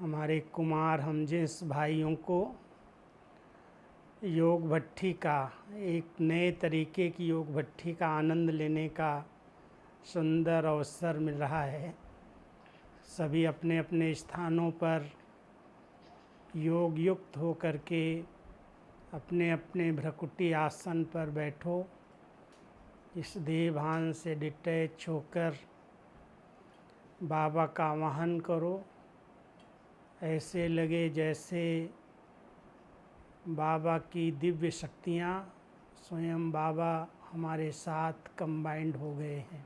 हमारे कुमार हमजिन्स भाइयों को योग भट्ठी का एक नए तरीके की योग भट्ठी का आनंद लेने का सुंदर अवसर मिल रहा है। सभी अपने अपने स्थानों पर योग युक्त हो करके अपने अपने भ्रकुटी आसन पर बैठो। इस देह भान से डिटैच होकर बाबा का आवाहन करो। ऐसे लगे जैसे बाबा की दिव्य शक्तियाँ स्वयं बाबा हमारे साथ कंबाइंड हो गए हैं।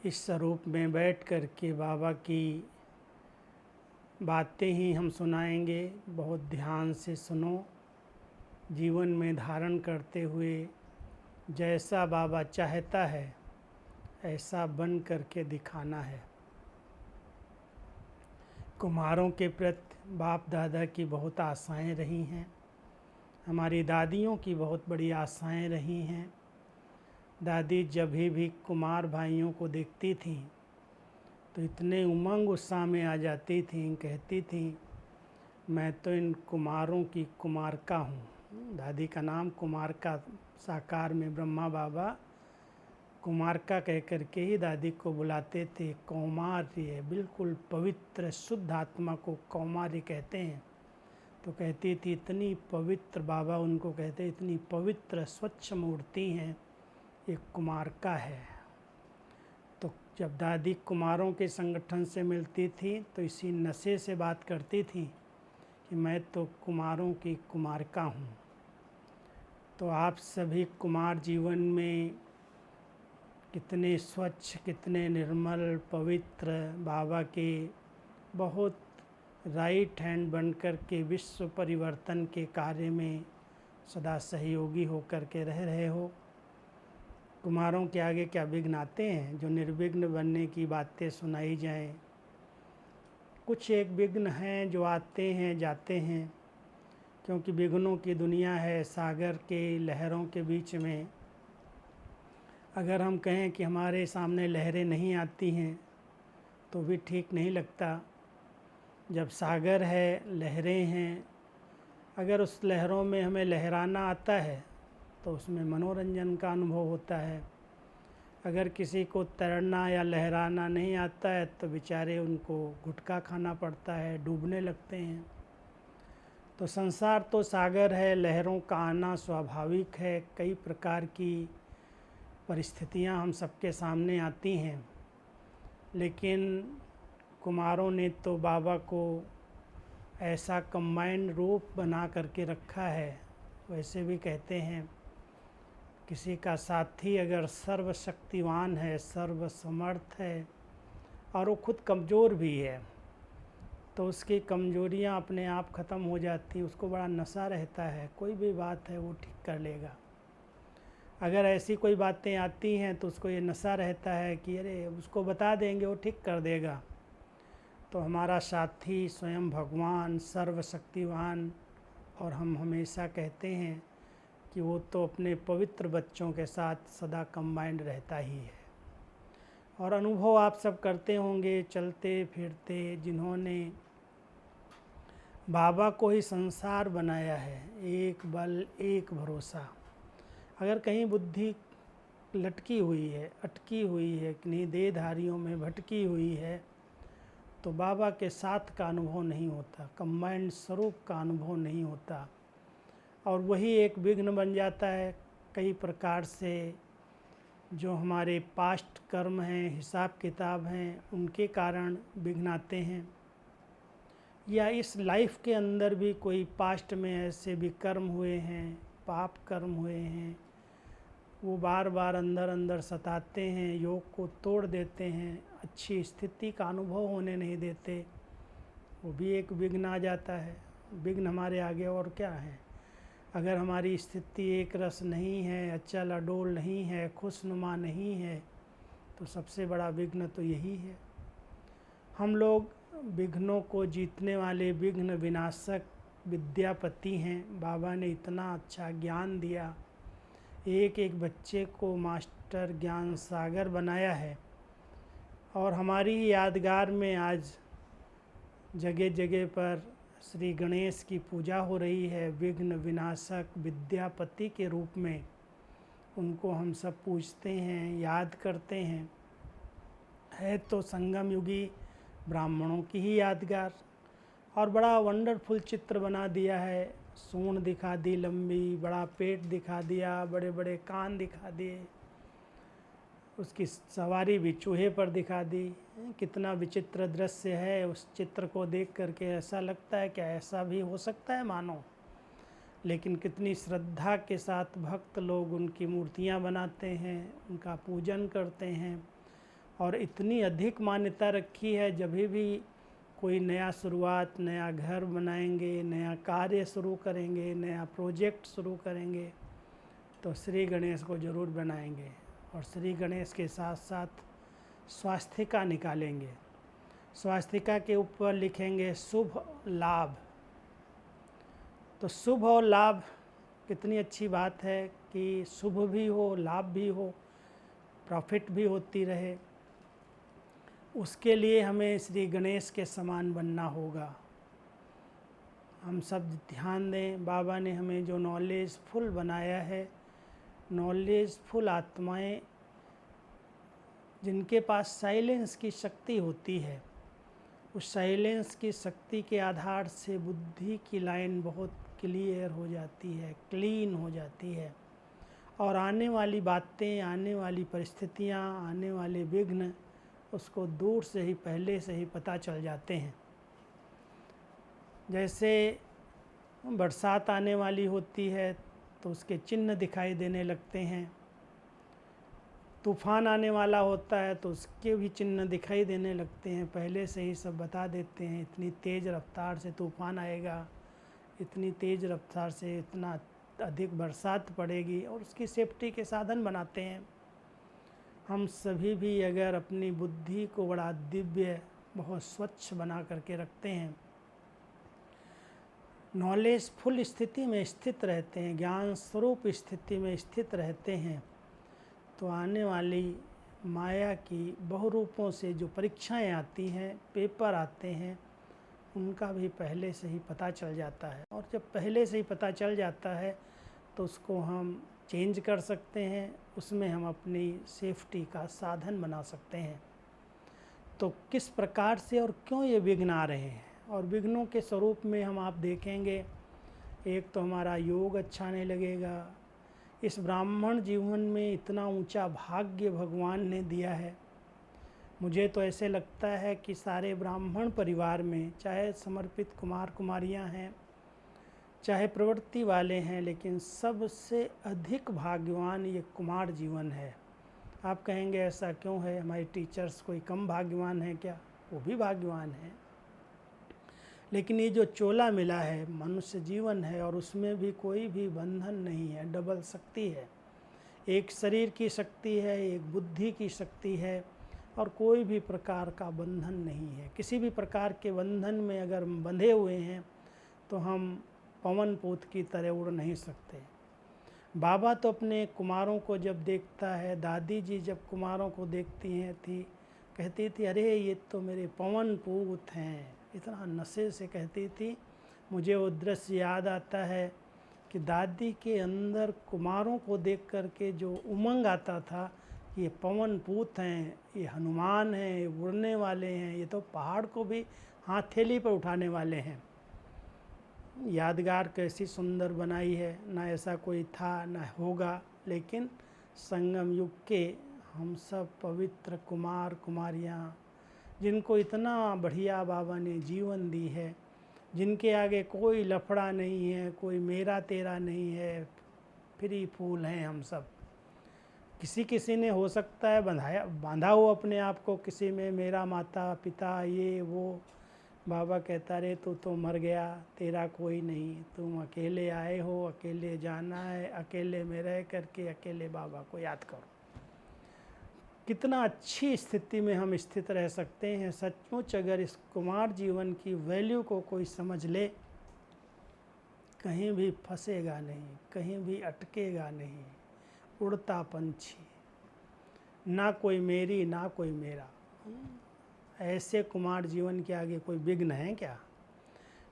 इस स्वरूप में बैठ कर के बाबा की बातें ही हम सुनाएंगे। बहुत ध्यान से सुनो। जीवन में धारण करते हुए जैसा बाबा चाहता है ऐसा बन करके दिखाना है। कुमारों के प्रति बाप दादा की बहुत आशाएं रही हैं। हमारी दादियों की बहुत बड़ी आशाएं रही हैं। दादी जब भी कुमार भाइयों को देखती थीं तो इतने उमंग उत्साह में आ जाती थीं, कहती थीं मैं तो इन कुमारों की कुमारका हूँ। दादी का नाम कुमारका, साकार में ब्रह्मा बाबा कुमारका कह कर के ही दादी को बुलाते थे। कौमार्य, बिल्कुल पवित्र शुद्ध आत्मा को कौमार्य कहते हैं। तो कहती थी इतनी पवित्र, बाबा उनको कहते इतनी पवित्र स्वच्छ मूर्ति हैं, एक कुमारका है। तो जब दादी कुमारों के संगठन से मिलती थी तो इसी नशे से बात करती थी कि मैं तो कुमारों की कुमारका हूँ। तो आप सभी कुमार जीवन में कितने स्वच्छ, कितने निर्मल, पवित्र, बाबा के बहुत राइट हैंड बनकर के विश्व परिवर्तन के कार्य में सदा सहयोगी होकर के रह रहे हो। कुमारों के आगे क्या विघ्न आते हैं जो निर्विघ्न बनने की बातें सुनाई जाएं। कुछ एक विघ्न हैं जो आते हैं जाते हैं, क्योंकि विघ्नों की दुनिया है। सागर के लहरों के बीच में अगर हम कहें कि हमारे सामने लहरें नहीं आती हैं तो भी ठीक नहीं लगता। जब सागर है, लहरें हैं, अगर उस लहरों में हमें लहराना आता है तो उसमें मनोरंजन का अनुभव होता है। अगर किसी को तैरना या लहराना नहीं आता है तो बेचारे उनको गुटखा खाना पड़ता है, डूबने लगते हैं। तो संसार तो सागर है, लहरों का आना स्वाभाविक है। कई प्रकार की परिस्थितियां हम सबके सामने आती हैं, लेकिन कुमारों ने तो बाबा को ऐसा कंबाइंड रूप बना करके रखा है। वैसे भी कहते हैं किसी का साथी अगर सर्वशक्तिवान है, सर्वसमर्थ है और वो खुद कमज़ोर भी है तो उसकी कमज़ोरियाँ अपने आप ख़त्म हो जाती। उसको बड़ा नशा रहता है, कोई भी बात है वो ठीक कर लेगा। अगर ऐसी कोई बातें आती हैं तो उसको ये नशा रहता है कि अरे उसको बता देंगे वो ठीक कर देगा। तो हमारा साथी स्वयं भगवान सर्वशक्तिवान, और हम हमेशा कहते हैं कि वो तो अपने पवित्र बच्चों के साथ सदा कंबाइंड रहता ही है। और अनुभव आप सब करते होंगे चलते फिरते, जिन्होंने बाबा को ही संसार बनाया है। एक बल एक भरोसा। अगर कहीं बुद्धि लटकी हुई है, अटकी हुई है, कहीं देहधारियों में भटकी हुई है तो बाबा के साथ का अनुभव नहीं होता, कंबाइंड स्वरूप का अनुभव नहीं होता। और वही एक विघ्न बन जाता है कई प्रकार से। जो हमारे पास्ट कर्म हैं, हिसाब किताब हैं, उनके कारण विघ्न आते हैं। या इस लाइफ के अंदर भी कोई पास्ट में ऐसे भी कर्म हुए हैं, पाप कर्म हुए हैं, वो बार बार अंदर अंदर सताते हैं, योग को तोड़ देते हैं, अच्छी स्थिति का अनुभव होने नहीं देते। वो भी एक विघ्न आ जाता है। विघ्न हमारे आगे और क्या है। अगर हमारी स्थिति एक रस नहीं है, अचल अडोल नहीं है, खुशनुमा नहीं है, तो सबसे बड़ा विघ्न तो यही है। हम लोग विघ्नों को जीतने वाले विघ्न विनाशक विद्यापति हैं। बाबा ने इतना अच्छा ज्ञान दिया, एक एक बच्चे को मास्टर ज्ञान सागर बनाया है। और हमारी यादगार में आज जगह जगह पर श्री गणेश की पूजा हो रही है। विघ्न विनाशक विद्यापति के रूप में उनको हम सब पूजते हैं, याद करते हैं। है तो संगम युगी ब्राह्मणों की ही यादगार। और बड़ा वंडरफुल चित्र बना दिया है। सूंड दिखा दी लंबी, बड़ा पेट दिखा दिया, बड़े बड़े कान दिखा दिए, उसकी सवारी भी चूहे पर दिखा दी। कितना विचित्र दृश्य है। उस चित्र को देख करके ऐसा लगता है क्या ऐसा भी हो सकता है मानो। लेकिन कितनी श्रद्धा के साथ भक्त लोग उनकी मूर्तियां बनाते हैं, उनका पूजन करते हैं। और इतनी अधिक मान्यता रखी है, जब भी कोई नया शुरुआत, नया घर बनाएंगे, नया कार्य शुरू करेंगे, नया प्रोजेक्ट शुरू करेंगे, तो श्री गणेश को ज़रूर बनाएंगे। और श्री गणेश के साथ साथ स्वास्तिका निकालेंगे। स्वास्तिका के ऊपर लिखेंगे शुभ लाभ। तो शुभ और लाभ, कितनी अच्छी बात है कि शुभ भी हो, लाभ भी हो, प्रॉफिट भी होती रहे। उसके लिए हमें श्री गणेश के समान बनना होगा। हम सब ध्यान दें, बाबा ने हमें जो नॉलेजफुल बनाया है, नॉलेजफुल आत्माएं जिनके पास साइलेंस की शक्ति होती है, उस साइलेंस की शक्ति के आधार से बुद्धि की लाइन बहुत क्लियर हो जाती है, क्लीन हो जाती है। और आने वाली बातें, आने वाली परिस्थितियाँ, आने वाले विघ्न उसको दूर से ही, पहले से ही पता चल जाते हैं। जैसे बरसात आने वाली होती है तो उसके चिन्ह दिखाई देने लगते हैं। तूफान आने वाला होता है तो उसके भी चिन्ह दिखाई देने लगते हैं। पहले से ही सब बता देते हैं, इतनी तेज़ रफ्तार से तूफान आएगा, इतनी तेज़ रफ्तार से इतना अधिक बरसात पड़ेगी, और उसकी सेफ्टी के साधन बनाते हैं। हम सभी भी अगर अपनी बुद्धि को बड़ा दिव्य, बहुत स्वच्छ बना करके रखते हैं, नॉलेजफुल स्थिति में स्थित रहते हैं, ज्ञान स्वरूप स्थिति में स्थित रहते हैं, तो आने वाली माया की बहुरूपों से जो परीक्षाएं आती हैं, पेपर आते हैं, उनका भी पहले से ही पता चल जाता है। और जब पहले से ही पता चल जाता है तो उसको हम चेंज कर सकते हैं, उसमें हम अपनी सेफ्टी का साधन बना सकते हैं। तो किस प्रकार से और क्यों ये विघ्न आ रहे हैं, और विघ्नों के स्वरूप में हम आप देखेंगे, एक तो हमारा योग अच्छा नहीं लगेगा। इस ब्राह्मण जीवन में इतना ऊंचा भाग्य भगवान ने दिया है। मुझे तो ऐसे लगता है कि सारे ब्राह्मण परिवार में, चाहे समर्पित कुमार कुमारियां हैं, चाहे प्रवृत्ति वाले हैं, लेकिन सबसे अधिक भाग्यवान ये कुमार जीवन है। आप कहेंगे ऐसा क्यों है, हमारे टीचर्स कोई कम भाग्यवान है क्या? वो भी भाग्यवान हैं, लेकिन ये जो चोला मिला है, मनुष्य जीवन है, और उसमें भी कोई भी बंधन नहीं है, डबल शक्ति है। एक शरीर की शक्ति है, एक बुद्धि की शक्ति है, और कोई भी प्रकार का बंधन नहीं है। किसी भी प्रकार के बंधन में अगर बंधे हुए हैं तो हम पवन पूत की तरह उड़ नहीं सकते। बाबा तो अपने कुमारों को जब देखता है, दादी जी जब कुमारों को देखती हैं थी, कहती थी अरे ये तो मेरे पवन पूत हैं, इतना नशे से कहती थी। मुझे वो दृश्य याद आता है कि दादी के अंदर कुमारों को देख कर के जो उमंग आता था, ये पवन पूत हैं, ये हनुमान हैं, ये उड़ने वाले हैं, ये तो पहाड़ को भी हथेली पर उठाने वाले हैं। यादगार कैसी सुंदर बनाई है, ना ऐसा कोई था ना होगा, लेकिन संगम युग के हम सब पवित्र कुमार कुमारियाँ, जिनको इतना बढ़िया बाबा ने जीवन दी है, जिनके आगे कोई लफड़ा नहीं है, कोई मेरा तेरा नहीं है, फ्री फूल हैं हम सब। किसी किसी ने हो सकता है बांधा हो अपने आप को किसी में, मेरा माता पिता ये वो। बाबा कहता रे तू तो मर गया, तेरा कोई नहीं, तुम अकेले आए हो, अकेले जाना है, अकेले में रह करके अकेले बाबा को याद करो। कितना अच्छी स्थिति में हम स्थित रह सकते हैं। सचमुच अगर इस कुमार जीवन की वैल्यू को कोई समझ ले, कहीं भी फंसेगा नहीं, कहीं भी अटकेगा नहीं। उड़ता पंछी, ना कोई मेरी ना कोई मेरा। ऐसे कुमार जीवन के आगे कोई विघ्न है क्या?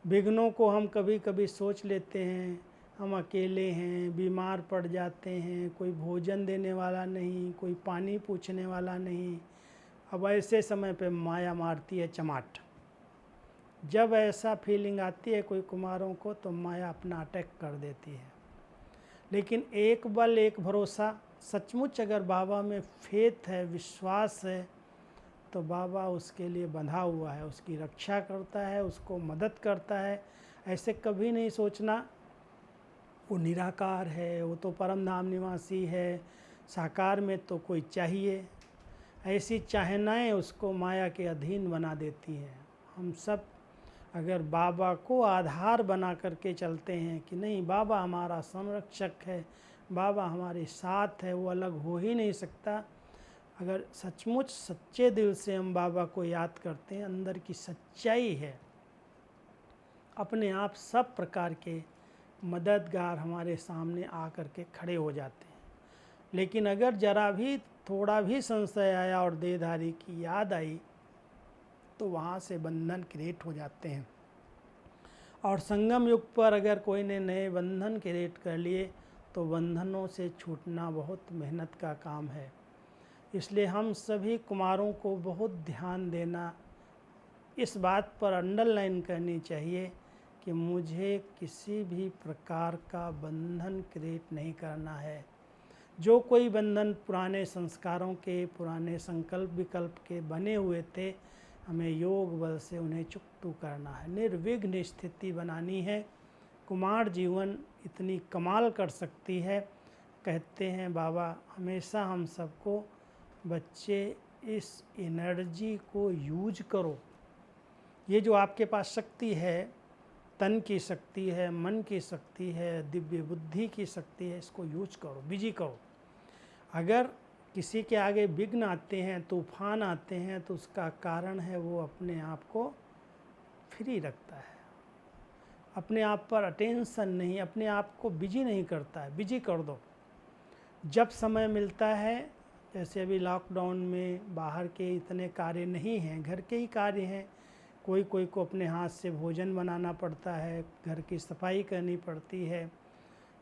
विघ्नों को हम कभी कभी सोच लेते हैं, हम अकेले हैं, बीमार पड़ जाते हैं, कोई भोजन देने वाला नहीं, कोई पानी पूछने वाला नहीं। अब ऐसे समय पे माया मारती है चमाट। जब ऐसा फीलिंग आती है कोई कुमारों को, तो माया अपना अटैक कर देती है। लेकिन एक बल, एक भरोसा, सचमुच अगर बाबा में फेथ है, विश्वास है, तो बाबा उसके लिए बंधा हुआ है, उसकी रक्षा करता है, उसको मदद करता है। ऐसे कभी नहीं सोचना वो निराकार है, वो तो परम धाम निवासी है, साकार में तो कोई चाहिए। ऐसी चाहनाएं उसको माया के अधीन बना देती हैं। हम सब अगर बाबा को आधार बना करके चलते हैं कि नहीं, बाबा हमारा संरक्षक है, बाबा हमारे साथ है, वो अलग हो ही नहीं सकता। अगर सचमुच सच्चे दिल से हम बाबा को याद करते हैं, अंदर की सच्चाई है, अपने आप सब प्रकार के मददगार हमारे सामने आ कर के खड़े हो जाते हैं। लेकिन अगर जरा भी थोड़ा भी संशय आया और देहधारी की याद आई, तो वहाँ से बंधन क्रिएट हो जाते हैं। और संगम युग पर अगर कोई ने नए बंधन क्रिएट कर लिए, तो बंधनों से छूटना बहुत मेहनत का काम है। इसलिए हम सभी कुमारों को बहुत ध्यान देना, इस बात पर अंडरलाइन करनी चाहिए कि मुझे किसी भी प्रकार का बंधन क्रिएट नहीं करना है। जो कोई बंधन पुराने संस्कारों के, पुराने संकल्प विकल्प के बने हुए थे, हमें योग बल से उन्हें चुकतू करना है, निर्विघ्न स्थिति बनानी है। कुमार जीवन इतनी कमाल कर सकती है। कहते हैं बाबा हमेशा हम सबको, बच्चे इस एनर्जी को यूज करो। ये जो आपके पास शक्ति है, तन की शक्ति है, मन की शक्ति है, दिव्य बुद्धि की शक्ति है, इसको यूज करो, बिजी करो। अगर किसी के आगे विघ्न आते हैं, तूफान आते हैं, तो उसका कारण है वो अपने आप को फ्री रखता है, अपने आप पर अटेंशन नहीं, अपने आप को बिजी नहीं करता है। बिजी कर दो जब समय मिलता है। जैसे अभी लॉकडाउन में बाहर के इतने कार्य नहीं हैं, घर के ही कार्य हैं। कोई कोई को अपने हाथ से भोजन बनाना पड़ता है, घर की सफाई करनी पड़ती है।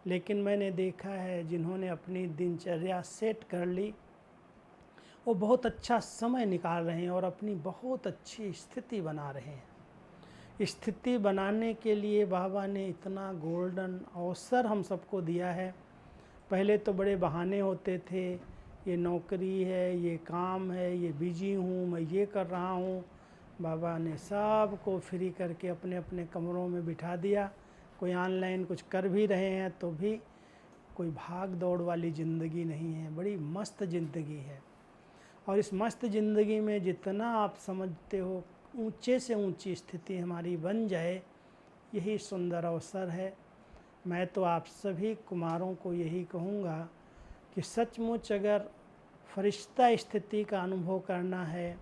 लेकिन मैंने देखा है जिन्होंने अपनी दिनचर्या सेट कर ली, वो बहुत अच्छा समय निकाल रहे हैं और अपनी बहुत अच्छी स्थिति बना रहे हैं। स्थिति बनाने के लिए बाबा ने इतना गोल्डन अवसर हम सबको दिया है। पहले तो बड़े बहाने होते थे, ये नौकरी है, ये काम है, ये बिजी हूँ, मैं ये कर रहा हूँ। बाबा ने सबको फ्री करके अपने अपने कमरों में बिठा दिया। कोई ऑनलाइन कुछ कर भी रहे हैं तो भी कोई भाग दौड़ वाली ज़िंदगी नहीं है, बड़ी मस्त ज़िंदगी है। और इस मस्त ज़िंदगी में जितना आप समझते हो ऊंचे से ऊंची स्थिति हमारी बन जाए, यही सुंदर अवसर है। मैं तो आप सभी कुमारों को यही कहूँगा कि सचमुच अगर फरिश्ता स्थिति का अनुभव करना है,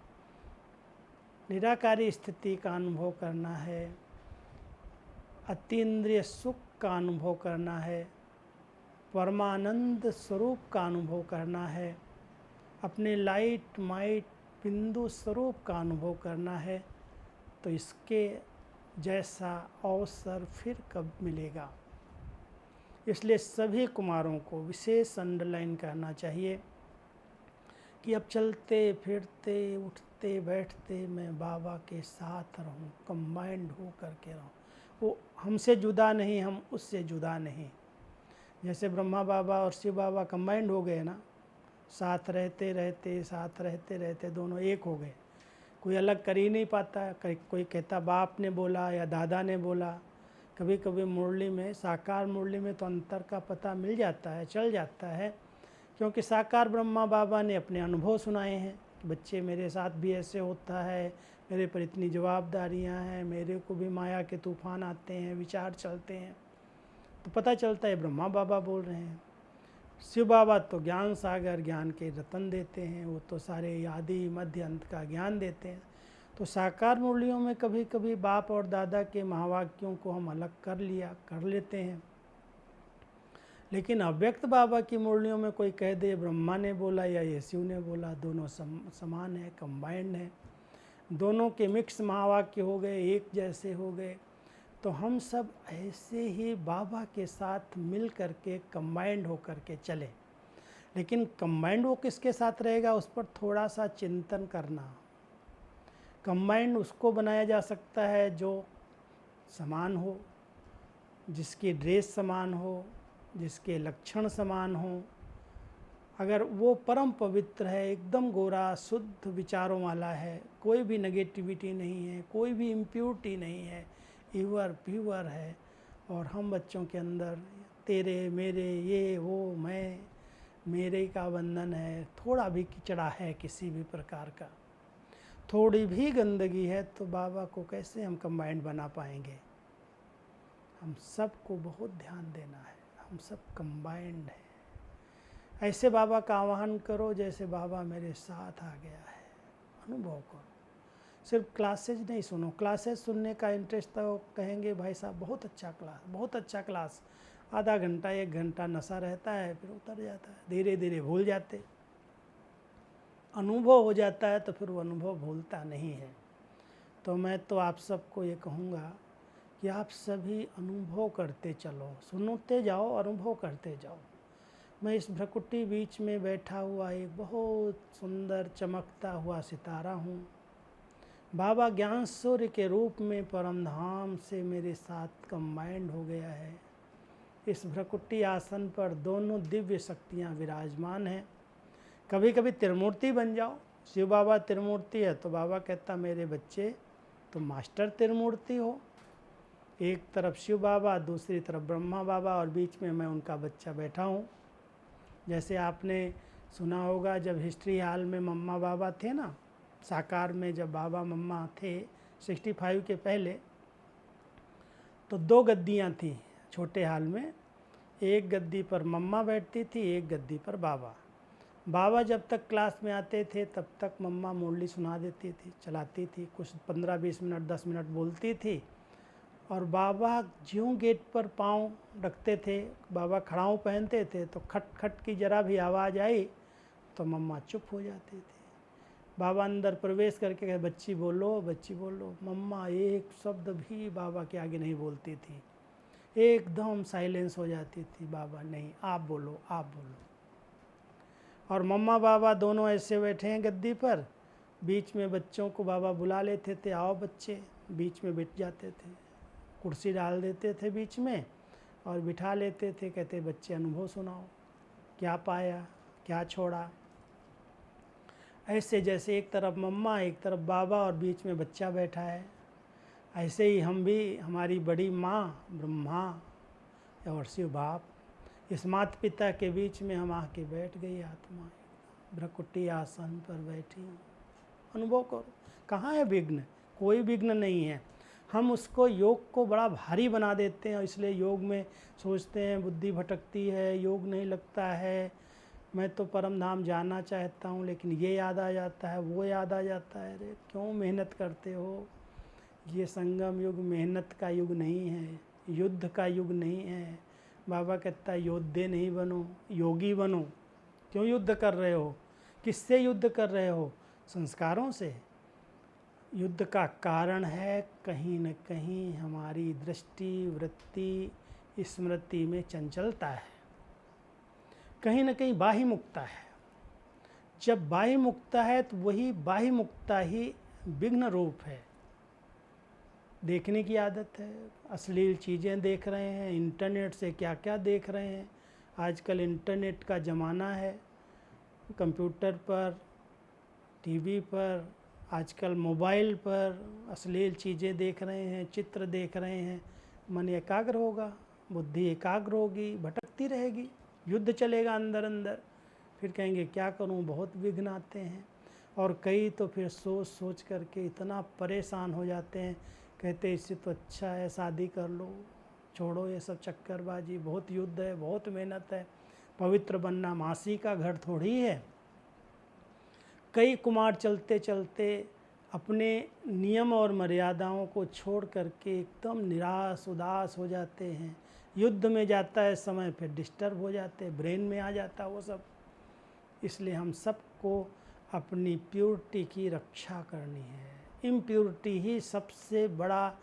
निराकारी स्थिति का अनुभव करना है, अतीन्द्रिय सुख का अनुभव करना है, परमानंद स्वरूप का अनुभव करना है, अपने लाइट माइट बिंदु स्वरूप का अनुभव करना है, तो इसके जैसा अवसर फिर कब मिलेगा। इसलिए सभी कुमारों को विशेष अंडरलाइन करना चाहिए कि अब चलते फिरते उठते बैठते मैं बाबा के साथ रहूं, कंबाइंड हो करके रहूं। वो हमसे जुदा नहीं, हम उससे जुदा नहीं। जैसे ब्रह्मा बाबा और शिव बाबा कंबाइंड हो गए ना, साथ रहते रहते दोनों एक हो गए। कोई अलग कर ही नहीं पाता। कोई कहता बाप ने बोला या दादा ने बोला। कभी कभी मुरली में, साकार मुरली में तो अंतर का पता मिल जाता है, चल जाता है, क्योंकि साकार ब्रह्मा बाबा ने अपने अनुभव सुनाए हैं कि बच्चे मेरे साथ भी ऐसे होता है, मेरे पर इतनी जवाबदारियां हैं, मेरे को भी माया के तूफान आते हैं, विचार चलते हैं, तो पता चलता है ब्रह्मा बाबा बोल रहे हैं। शिव बाबा तो ज्ञान सागर, ज्ञान के रतन देते हैं, वो तो सारे आदि मध्य अंत का ज्ञान देते हैं। तो साकार मुरलियों में कभी कभी बाप और दादा के महावाक्यों को हम अलग कर लेते हैं। लेकिन अव्यक्त बाबा की मुरलियों में कोई कह दे ब्रह्मा ने बोला या ये शिव ने बोला, दोनों समान है, कंबाइंड है। दोनों के मिक्स महावाक्य हो गए, एक जैसे हो गए। तो हम सब ऐसे ही बाबा के साथ मिल करके कंबाइंड होकर के चले। लेकिन कंबाइंड वो किसके साथ रहेगा, उस पर थोड़ा सा चिंतन करना। कंबाइंड उसको बनाया जा सकता है जो समान हो, जिसकी ड्रेस समान हो, जिसके लक्षण समान हो। अगर वो परम पवित्र है, एकदम गोरा शुद्ध विचारों वाला है, कोई भी नेगेटिविटी नहीं है, कोई भी इम्प्योरिटी नहीं है, प्योर है, और हम बच्चों के अंदर तेरे मेरे ये वो मैं मेरे का बंधन है, थोड़ा भी किचड़ा है किसी भी प्रकार का, थोड़ी भी गंदगी है, तो बाबा को कैसे हम कंबाइंड बना पाएंगे। हम सबको बहुत ध्यान देना है, हम सब कंबाइंड हैं। ऐसे बाबा का आह्वान करो जैसे बाबा मेरे साथ आ गया है, अनुभव करो। सिर्फ क्लासेज नहीं सुनो, क्लासेज सुनने का इंटरेस्ट तो कहेंगे भाई साहब बहुत अच्छा क्लास, बहुत अच्छा क्लास, आधा घंटा 1 घंटा नशा रहता है, फिर उतर जाता है, धीरे धीरे भूल जाते। अनुभव हो जाता है तो फिर वो अनुभव भूलता नहीं है। तो मैं तो आप सबको ये कहूँगा कि आप सभी अनुभव करते चलो, सुनते जाओ, अनुभव करते जाओ। मैं इस भ्रकुटी बीच में बैठा हुआ एक बहुत सुंदर चमकता हुआ सितारा हूँ। बाबा ज्ञान सूर्य के रूप में परम धाम से मेरे साथ कंबाइंड हो गया है। इस भ्रकुटी आसन पर दोनों दिव्य शक्तियाँ विराजमान हैं। कभी कभी त्रिमूर्ति बन जाओ। शिव बाबा त्रिमूर्ति है तो बाबा कहता मेरे बच्चे तो मास्टर त्रिमूर्ति हो। एक तरफ शिव बाबा, दूसरी तरफ ब्रह्मा बाबा, और बीच में मैं उनका बच्चा बैठा हूँ। जैसे आपने सुना होगा जब हिस्ट्री हाल में मम्मा बाबा थे ना, साकार में जब बाबा मम्मा थे 65 के पहले, तो 2 गद्दियाँ थी छोटे हाल में। एक गद्दी पर मम्मा बैठती थी, एक गद्दी पर बाबा। बाबा जब तक क्लास में आते थे तब तक मम्मा मुरली सुना देती थी, चलाती थी, कुछ 15-20 मिनट 10 मिनट बोलती थी, और बाबा ज्यों गेट पर पाँव रखते थे, बाबा खड़ाऊँ पहनते थे, तो खट खट की जरा भी आवाज़ आई तो मम्मा चुप हो जाती थी। बाबा अंदर प्रवेश करके कहे बच्ची बोलो, बच्ची बोलो। मम्मा एक शब्द भी बाबा के आगे नहीं बोलती थी, एकदम साइलेंस हो जाती थी। बाबा नहीं, आप बोलो, आप बोलो। और मम्मा बाबा दोनों ऐसे बैठे हैं गद्दी पर, बीच में बच्चों को बाबा बुला लेते थे, आओ बच्चे, बीच में बैठ जाते थे, कुर्सी डाल देते थे बीच में और बिठा लेते थे। कहते बच्चे अनुभव सुनाओ, क्या पाया, क्या छोड़ा। ऐसे जैसे एक तरफ मम्मा, एक तरफ बाबा और बीच में बच्चा बैठा है, ऐसे ही हम भी, हमारी बड़ी माँ ब्रह्मा और शिव बाप, इस माता पिता के बीच में हम आके बैठ गई आत्मा, भ्रकुटी आसन पर बैठी हूँ। अनुभव करो, कहाँ है विघ्न? कोई विघ्न नहीं है। हम उसको, योग को बड़ा भारी बना देते हैं, इसलिए योग में सोचते हैं बुद्धि भटकती है, योग नहीं लगता है, मैं तो परम धाम जाना चाहता हूँ, लेकिन ये याद आ जाता है, वो याद आ जाता है। अरे क्यों मेहनत करते हो? ये संगम युग मेहनत का युग नहीं है, युद्ध का युग नहीं है। बाबा कहता है योद्धे नहीं बनो, योगी बनो। क्यों युद्ध कर रहे हो? किससे युद्ध कर रहे हो? संस्कारों से। युद्ध का कारण है कहीं न कहीं हमारी दृष्टि, वृत्ति, स्मृति में चंचलता है, कहीं न कहीं बाह्य मुक्ता है। जब बाह्य मुक्ता है तो वही बाह्य मुक्ता ही विघ्न रूप है। देखने की आदत है, अश्लील चीज़ें देख रहे हैं, इंटरनेट से क्या क्या देख रहे हैं। आजकल इंटरनेट का ज़माना है, कंप्यूटर पर, टीवी पर, आजकल मोबाइल पर अश्लील चीज़ें देख रहे हैं, चित्र देख रहे हैं। मन एकाग्र होगा, बुद्धि एकाग्र होगी, भटकती रहेगी, युद्ध चलेगा अंदर अंदर। फिर कहेंगे क्या करूं, बहुत विघ्न आते हैं। और कई तो फिर सोच सोच करके इतना परेशान हो जाते हैं, कहते इससे तो अच्छा है शादी कर लो, छोड़ो ये सब चक्करबाजी, बहुत युद्ध है, बहुत मेहनत है, पवित्र बनना मासी का घर थोड़ी है। कई कुमार चलते चलते अपने नियम और मर्यादाओं को छोड़ करके एकदम निराश उदास हो जाते हैं। युद्ध में जाता है समय, फिर डिस्टर्ब हो जाते हैं, ब्रेन में आ जाता है वो सब। इसलिए हम सबको अपनी प्योरिटी की रक्षा करनी है, इम्प्योरिटी ही सबसे बड़ा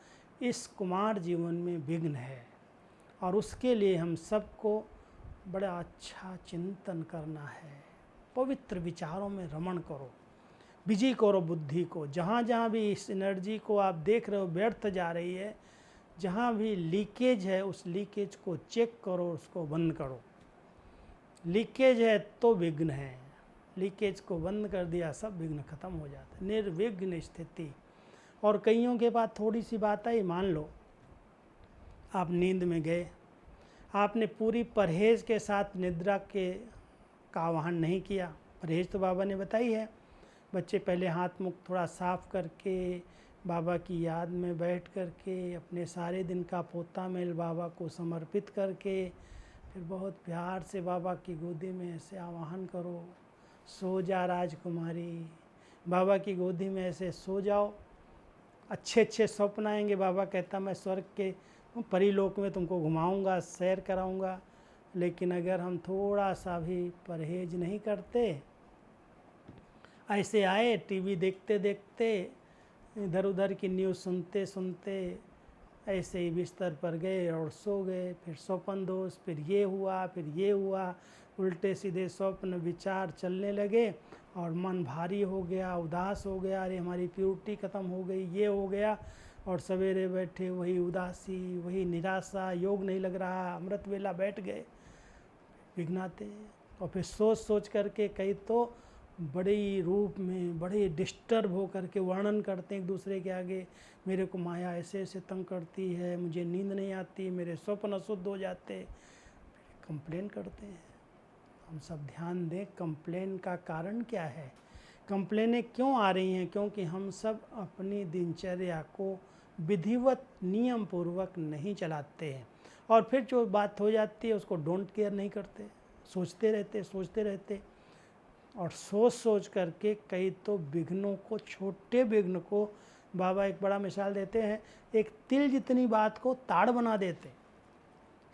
इस कुमार जीवन में विघ्न है। और उसके लिए हम सबको बड़ा अच्छा चिंतन करना है। पवित्र विचारों में रमण करो, बिजी करो बुद्धि को। जहाँ जहाँ भी इस एनर्जी को आप देख रहे हो व्यर्थ जा रही है, जहाँ भी लीकेज है उस लीकेज को चेक करो, उसको बंद करो। लीकेज है तो विघ्न है, लीकेज को बंद कर दिया सब विघ्न खत्म हो जाता है। निर्विघ्न स्थिति। और कईयों के पास थोड़ी सी बात आई, मान लो आप नींद में गए, आपने पूरी परहेज के साथ निद्रा का आवाहन नहीं किया। परहेज तो बाबा ने बताई है। बच्चे पहले हाथ मुख थोड़ा साफ करके बाबा की याद में बैठ करके अपने सारे दिन का पोता मेल बाबा को समर्पित करके फिर बहुत प्यार से बाबा की गोदी में ऐसे आवाहन करो, सो जा राजकुमारी। बाबा की गोदी में ऐसे सो जाओ। अच्छे अच्छे स्वप्न आएंगे। बाबा कहता मैं स्वर्ग के परीलोक में तुमको घुमाऊंगा, सैर कराऊंगा। लेकिन अगर हम थोड़ा सा भी परहेज नहीं करते, ऐसे आए टीवी देखते देखते, इधर उधर की न्यूज़ सुनते सुनते ऐसे ही बिस्तर पर गए और सो गए। फिर स्वप्न दोष, फिर ये हुआ, फिर ये हुआ, उल्टे सीधे स्वप्न विचार चलने लगे और मन भारी हो गया, उदास हो गया। अरे हमारी प्योरिटी ख़त्म हो गई, ये हो गया। और सवेरे बैठे वही उदासी, वही निराशा, योग नहीं लग रहा, अमृत वेला बैठ गए, विघ्नाते। और फिर सोच सोच करके कई तो बड़े रूप में बड़े डिस्टर्ब हो करके वर्णन करते हैं एक दूसरे के आगे, मेरे को माया ऐसे ऐसे तंग करती है, मुझे नींद नहीं आती, मेरे स्वप्न अशुद्ध हो जाते, कंप्लेन करते हैं। हम सब ध्यान दें, कंप्लेन का कारण क्या है, कंप्लेनें क्यों आ रही हैं? क्योंकि हम सब अपनी दिनचर्या को विधिवत नियम पूर्वक नहीं चलाते हैं। और फिर जो बात हो जाती है उसको डोंट केयर नहीं करते, सोचते रहते। और सोच सोच करके कई तो विघ्नों को, छोटे विघ्न को, बाबा एक बड़ा मिसाल देते हैं, एक तिल जितनी बात को ताड़ बना देते,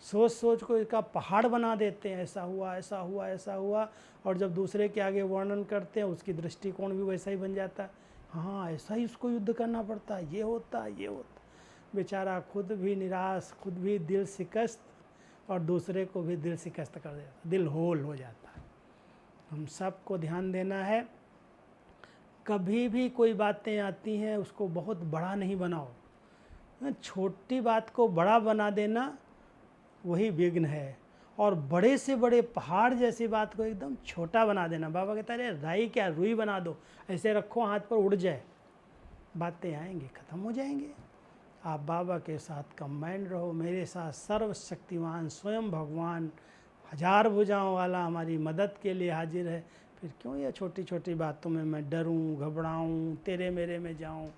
सोच सोच को इसका पहाड़ बना देते हैं। ऐसा हुआ, ऐसा हुआ, ऐसा हुआ। और जब दूसरे के आगे वर्णन करते हैं उसकी दृष्टिकोण भी वैसा ही बन जाता है। हाँ, ऐसा ही उसको युद्ध करना पड़ता है, ये होता, ये होता। बेचारा खुद भी निराश, खुद भी दिल शिकस्त, और दूसरे को भी दिल शिकस्त कर देता, दिल होल हो जाता है। हम सबको ध्यान देना है। कभी भी कोई बातें आती हैं उसको बहुत बड़ा नहीं बनाओ। छोटी बात को बड़ा बना देना वही विघ्न है। और बड़े से बड़े पहाड़ जैसी बात को एकदम छोटा बना देना। बाबा कहता है अरे राई क्या, रुई बना दो, ऐसे रखो हाथ पर उड़ जाए, बातें आएंगी, ख़त्म हो जाएंगे। आप बाबा के साथ कंबाइंड रहो। मेरे साथ सर्वशक्तिमान स्वयं भगवान हजार भुजाओं वाला हमारी मदद के लिए हाजिर है। फिर क्यों ये छोटी छोटी बातों में मैं डरूं, घबराऊं, तेरे मेरे में जाऊं?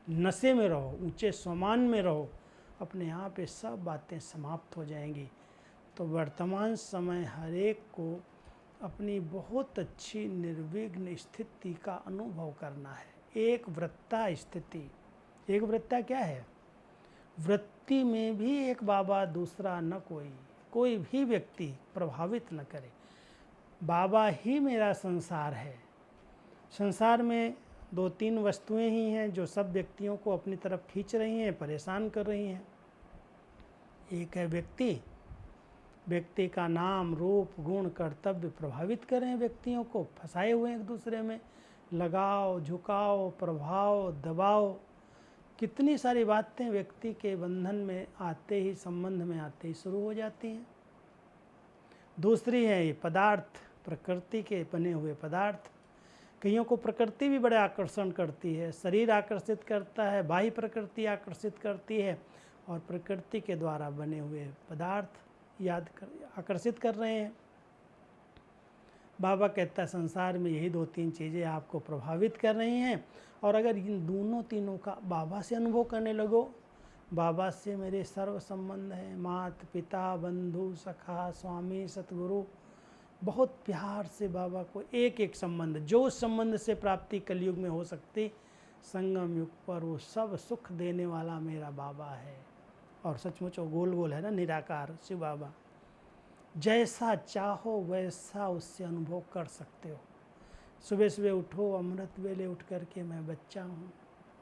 नशे में रहो, ऊंचे स्वमान में रहो, अपने यहाँ पे सब बातें समाप्त हो जाएंगी। तो वर्तमान समय हर एक को अपनी बहुत अच्छी निर्विघ्न स्थिति का अनुभव करना है। एक वृत्ता स्थिति। एक वृत्ता क्या है? वृत्ति में भी एक बाबा, दूसरा न कोई। कोई भी व्यक्ति प्रभावित न करे। बाबा ही मेरा संसार है। संसार में दो तीन वस्तुएं ही हैं जो सब व्यक्तियों को अपनी तरफ खींच रही हैं, परेशान कर रही हैं। एक है व्यक्ति, व्यक्ति का नाम, रूप, गुण, कर्तव्य प्रभावित कर रहे हैं व्यक्तियों को, फंसाए हुए हैं एक दूसरे में। लगाव, झुकाव, प्रभाव, दबाव, कितनी सारी बातें व्यक्ति के बंधन में आते ही, संबंध में आते ही शुरू हो जाती हैं। दूसरी है ये पदार्थ, प्रकृति के बने हुए पदार्थ। कईयों को प्रकृति भी बड़े आकर्षण करती है, शरीर आकर्षित करता है, बाह्य प्रकृति आकर्षित करती है, और प्रकृति के द्वारा बने हुए पदार्थ आकर्षित कर रहे हैं। बाबा कहता है संसार में यही दो तीन चीज़ें आपको प्रभावित कर रही हैं। और अगर इन दोनों तीनों का बाबा से अनुभव करने लगो, बाबा से मेरे सर्व संबंध हैं, मात पिता, बंधु, सखा, स्वामी, सतगुरु, बहुत प्यार से बाबा को एक एक संबंध, जो उस संबंध से प्राप्ति कलयुग में हो सकती, संगम युग पर वो सब सुख देने वाला मेरा बाबा है। और सचमुच वो गोल गोल है ना, निराकार शिव बाबा। जैसा चाहो वैसा उससे अनुभव कर सकते हो। सुबह सुबह उठो, अमृत वेले उठ करके मैं बच्चा हूँ,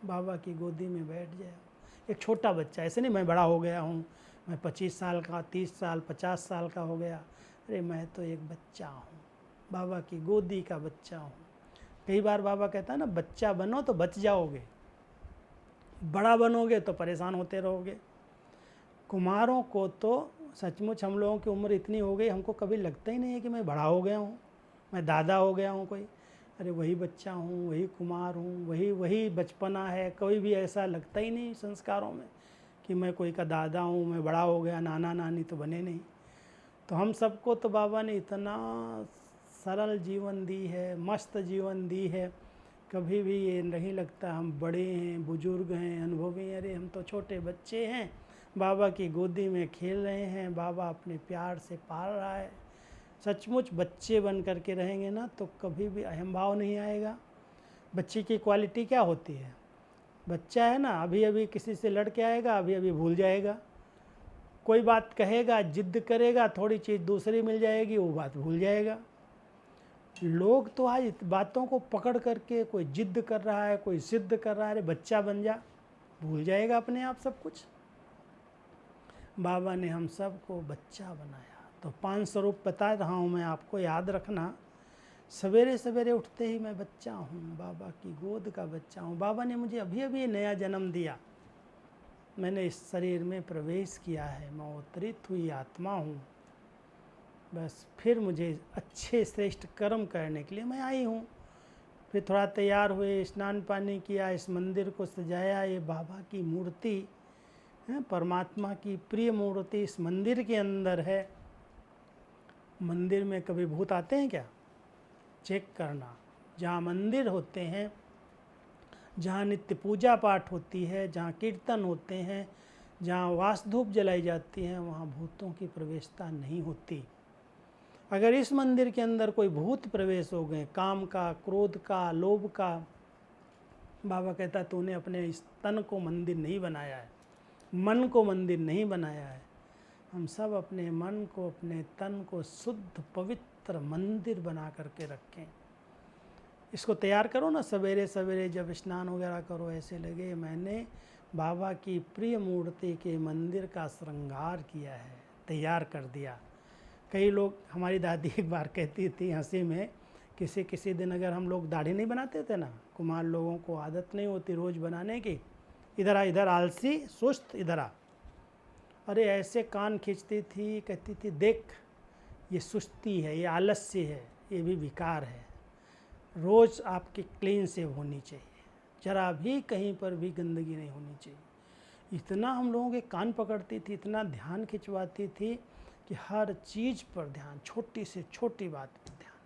बाबा की गोदी में बैठ जाओ। एक छोटा बच्चा, ऐसे नहीं मैं बड़ा हो गया हूँ, मैं 25 साल का, 30 साल, 50 साल का हो गया। अरे मैं तो एक बच्चा हूँ, बाबा की गोदी का बच्चा हूँ। कई बार बाबा कहता है ना, बच्चा बनो तो बच जाओगे, बड़ा बनोगे तो परेशान होते रहोगे। कुमारों को तो सचमुच हम लोगों की उम्र इतनी हो गई, हमको कभी लगता ही नहीं है कि मैं बड़ा हो गया हूँ, मैं दादा हो गया हूँ कोई। अरे वही बच्चा हूँ, वही कुमार हूँ, वही वही बचपना है। कोई भी ऐसा लगता ही नहीं संस्कारों में कि मैं कोई का दादा हूँ, मैं बड़ा हो गया, नाना नानी तो बने नहीं। तो हम सबको तो बाबा ने इतना सरल जीवन दी है, मस्त जीवन दी है, कभी भी ये नहीं लगता हम बड़े हैं, बुजुर्ग हैं, अनुभवी हैं। अरे हम तो छोटे बच्चे हैं, बाबा की गोदी में खेल रहे हैं, बाबा अपने प्यार से पाल रहा है। सचमुच बच्चे बन कर के रहेंगे ना तो कभी भी अहम भाव नहीं आएगा। बच्चे की क्वालिटी क्या होती है? बच्चा है ना, अभी अभी किसी से लड़ के आएगा, अभी अभी भूल जाएगा। कोई बात कहेगा, जिद्द करेगा, थोड़ी चीज़ दूसरी मिल जाएगी, वो बात भूल जाएगा। लोग तो आज बातों को पकड़ करके, कोई जिद्द कर रहा है, कोई जिद्द कर रहा है, अरे बच्चा बन जा, भूल जाएगा अपने आप सब कुछ। बाबा ने हम सब को बच्चा बनाया। तो 5 स्वरूप बता रहा हूँ मैं आपको, याद रखना। सवेरे सवेरे उठते ही मैं बच्चा हूँ, बाबा की गोद का बच्चा हूँ। बाबा ने मुझे अभी अभी नया जन्म दिया, मैंने इस शरीर में प्रवेश किया है, मैं अवतरित हुई आत्मा हूँ। बस फिर मुझे अच्छे श्रेष्ठ कर्म करने के लिए मैं आई हूँ। फिर थोड़ा तैयार हुए, स्नान पानी किया, इस मंदिर को सजाया। ये बाबा की मूर्ति है, परमात्मा की प्रिय मूर्ति इस मंदिर के अंदर है। मंदिर में कभी भूत आते हैं क्या? चेक करना। जहाँ मंदिर होते हैं, जहाँ नित्य पूजा पाठ होती है, जहाँ कीर्तन होते हैं, जहाँ वास धूप जलाई जाती है, वहाँ भूतों की प्रवेशता नहीं होती। अगर इस मंदिर के अंदर कोई भूत प्रवेश हो गए, काम का, क्रोध का, लोभ का, बाबा कहता तूने अपने इस तन को मंदिर नहीं बनाया है, मन को मंदिर नहीं बनाया है। हम सब अपने मन को, अपने तन को शुद्ध पवित्र मंदिर बना करके रखें। इसको तैयार करो ना, सवेरे सवेरे जब स्नान वगैरह करो, ऐसे लगे मैंने बाबा की प्रिय मूर्ति के मंदिर का श्रृंगार किया है, तैयार कर दिया। कई लोग, हमारी दादी एक बार कहती थी हंसी में, किसी दिन अगर हम लोग दाढ़ी नहीं बनाते थे ना, कुमार लोगों को आदत नहीं होती रोज़ बनाने की, इधर आ, इधर आलसी सुस्त, इधर आ, अरे ऐसे कान खींचती थी, कहती थी देख ये सुस्ती है, ये आलस्य है, ये भी विकार है। रोज़ आपकी क्लीन सेव होनी चाहिए, जरा भी कहीं पर भी गंदगी नहीं होनी चाहिए। इतना हम लोगों के कान पकड़ती थी, इतना ध्यान खिंचवाती थी कि हर चीज़ पर ध्यान, छोटी से छोटी बात पर ध्यान।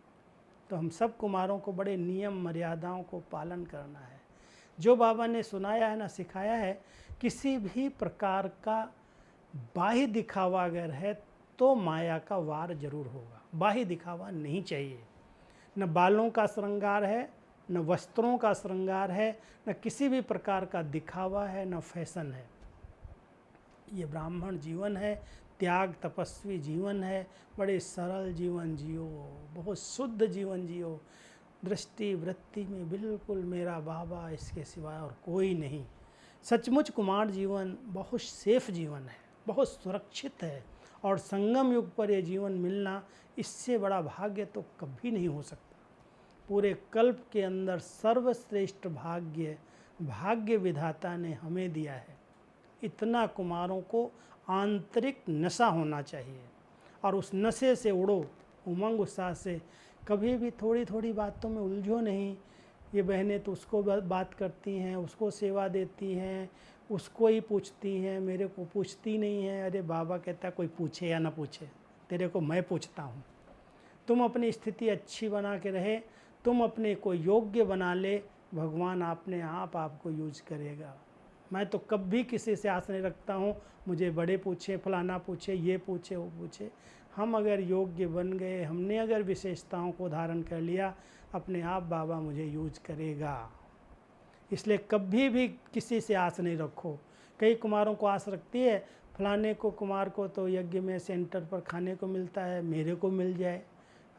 तो हम सब कुमारों को बड़े नियम मर्यादाओं को पालन करना है। जो बाबा ने सुनाया है ना, सिखाया है, किसी भी प्रकार का बाह्य दिखावा अगर है तो माया का वार जरूर होगा। बाह्य दिखावा नहीं चाहिए। न बालों का श्रृंगार है, न वस्त्रों का श्रृंगार है, न किसी भी प्रकार का दिखावा है, न फैशन है। ये ब्राह्मण जीवन है, त्याग तपस्वी जीवन है। बड़े सरल जीवन जियो, बहुत शुद्ध जीवन जियो। दृष्टि वृत्ति में बिल्कुल मेरा बाबा, इसके सिवाय और कोई नहीं। सचमुच कुमार जीवन बहुत सेफ जीवन है, बहुत सुरक्षित है। और संगम युग पर यह जीवन मिलना, इससे बड़ा भाग्य तो कभी नहीं हो सकता। पूरे कल्प के अंदर सर्वश्रेष्ठ भाग्य विधाता ने हमें दिया है। इतना कुमारों को आंतरिक नशा होना चाहिए, और उस नशे से उड़ो, उमंग उत्साह से। कभी भी थोड़ी थोड़ी बातों में उलझो नहीं। ये बहनें तो उसको बात करती हैं, उसको सेवा देती हैं, उसको ही पूछती हैं, मेरे को पूछती नहीं है। अरे बाबा कहता कोई पूछे या ना पूछे, तेरे को मैं पूछता हूँ। तुम अपनी स्थिति अच्छी बना के रहे, तुम अपने को योग्य बना ले, भगवान अपने आप आपको यूज करेगा। मैं तो कभी किसी से आस नहीं रखता हूँ मुझे बड़े पूछे, फलाना पूछे, ये पूछे, वो पूछे। हम अगर योग्य बन गए, हमने अगर विशेषताओं को धारण कर लिया, अपने आप बाबा मुझे यूज करेगा। इसलिए कभी भी किसी से आस नहीं रखो। कई कुमारों को आस रखती है, फलाने को कुमार को तो यज्ञ में सेंटर पर खाने को मिलता है, मेरे को मिल जाए।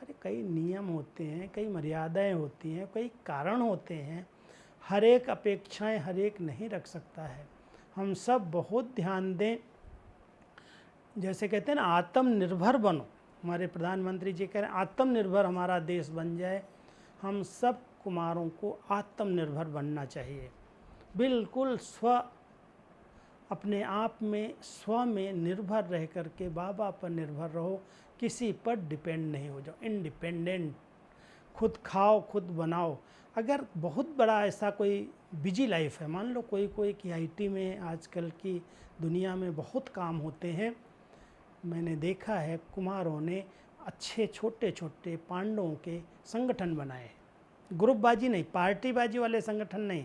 अरे कई नियम होते हैं, कई मर्यादाएं होती हैं, कई कारण होते हैं। हर एक अपेक्षाएं हर एक नहीं रख सकता है। हम सब बहुत ध्यान दें, जैसे कहते हैं ना आत्मनिर्भर बनो, हमारे प्रधानमंत्री जी कह रहे हैं आत्मनिर्भर हमारा देश बन जाए। हम सब कुमारों को आत्मनिर्भर बनना चाहिए, बिल्कुल अपने आप में स्व में निर्भर रह करके बाबा पर निर्भर रहो, किसी पर डिपेंड नहीं हो जाओ, इंडिपेंडेंट, खुद खाओ खुद बनाओ। अगर बहुत बड़ा ऐसा कोई बिजी लाइफ है, मान लो कोई कि आईटी में आजकल की दुनिया में बहुत काम होते हैं, मैंने देखा है कुमारों ने अच्छे छोटे छोटे पांडवों के संगठन बनाए, ग्रुपबाजी नहीं, पार्टीबाजी वाले संगठन नहीं।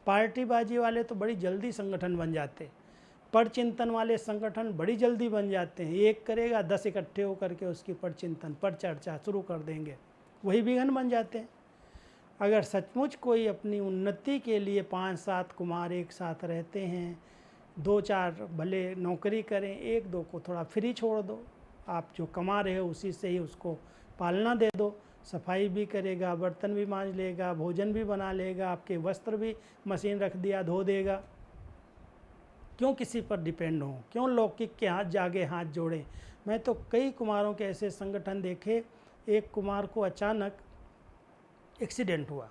पार्टीबाजी वाले तो बड़ी जल्दी संगठन बन जाते, परचिंतन वाले संगठन बड़ी जल्दी बन जाते हैं। एक करेगा 10 इकट्ठे होकर के उसकी परचिंतन पर चर्चा शुरू कर देंगे, वही विघन बन जाते हैं। अगर सचमुच कोई अपनी उन्नति के लिए 5-7 कुमार एक साथ रहते हैं, 2-4 भले नौकरी करें, 1-2 को थोड़ा फ्री छोड़ दो, आप जो कमा रहे हो उसी से ही उसको पालना दे दो, सफाई भी करेगा, बर्तन भी मांज लेगा, भोजन भी बना लेगा, आपके वस्त्र भी मशीन रख दिया धो देगा। क्यों किसी पर डिपेंड हो, क्यों लौकिक के हाथ जागे हाथ जोड़ें। मैं तो कई कुमारों के ऐसे संगठन देखे, एक कुमार को अचानक एक्सीडेंट हुआ,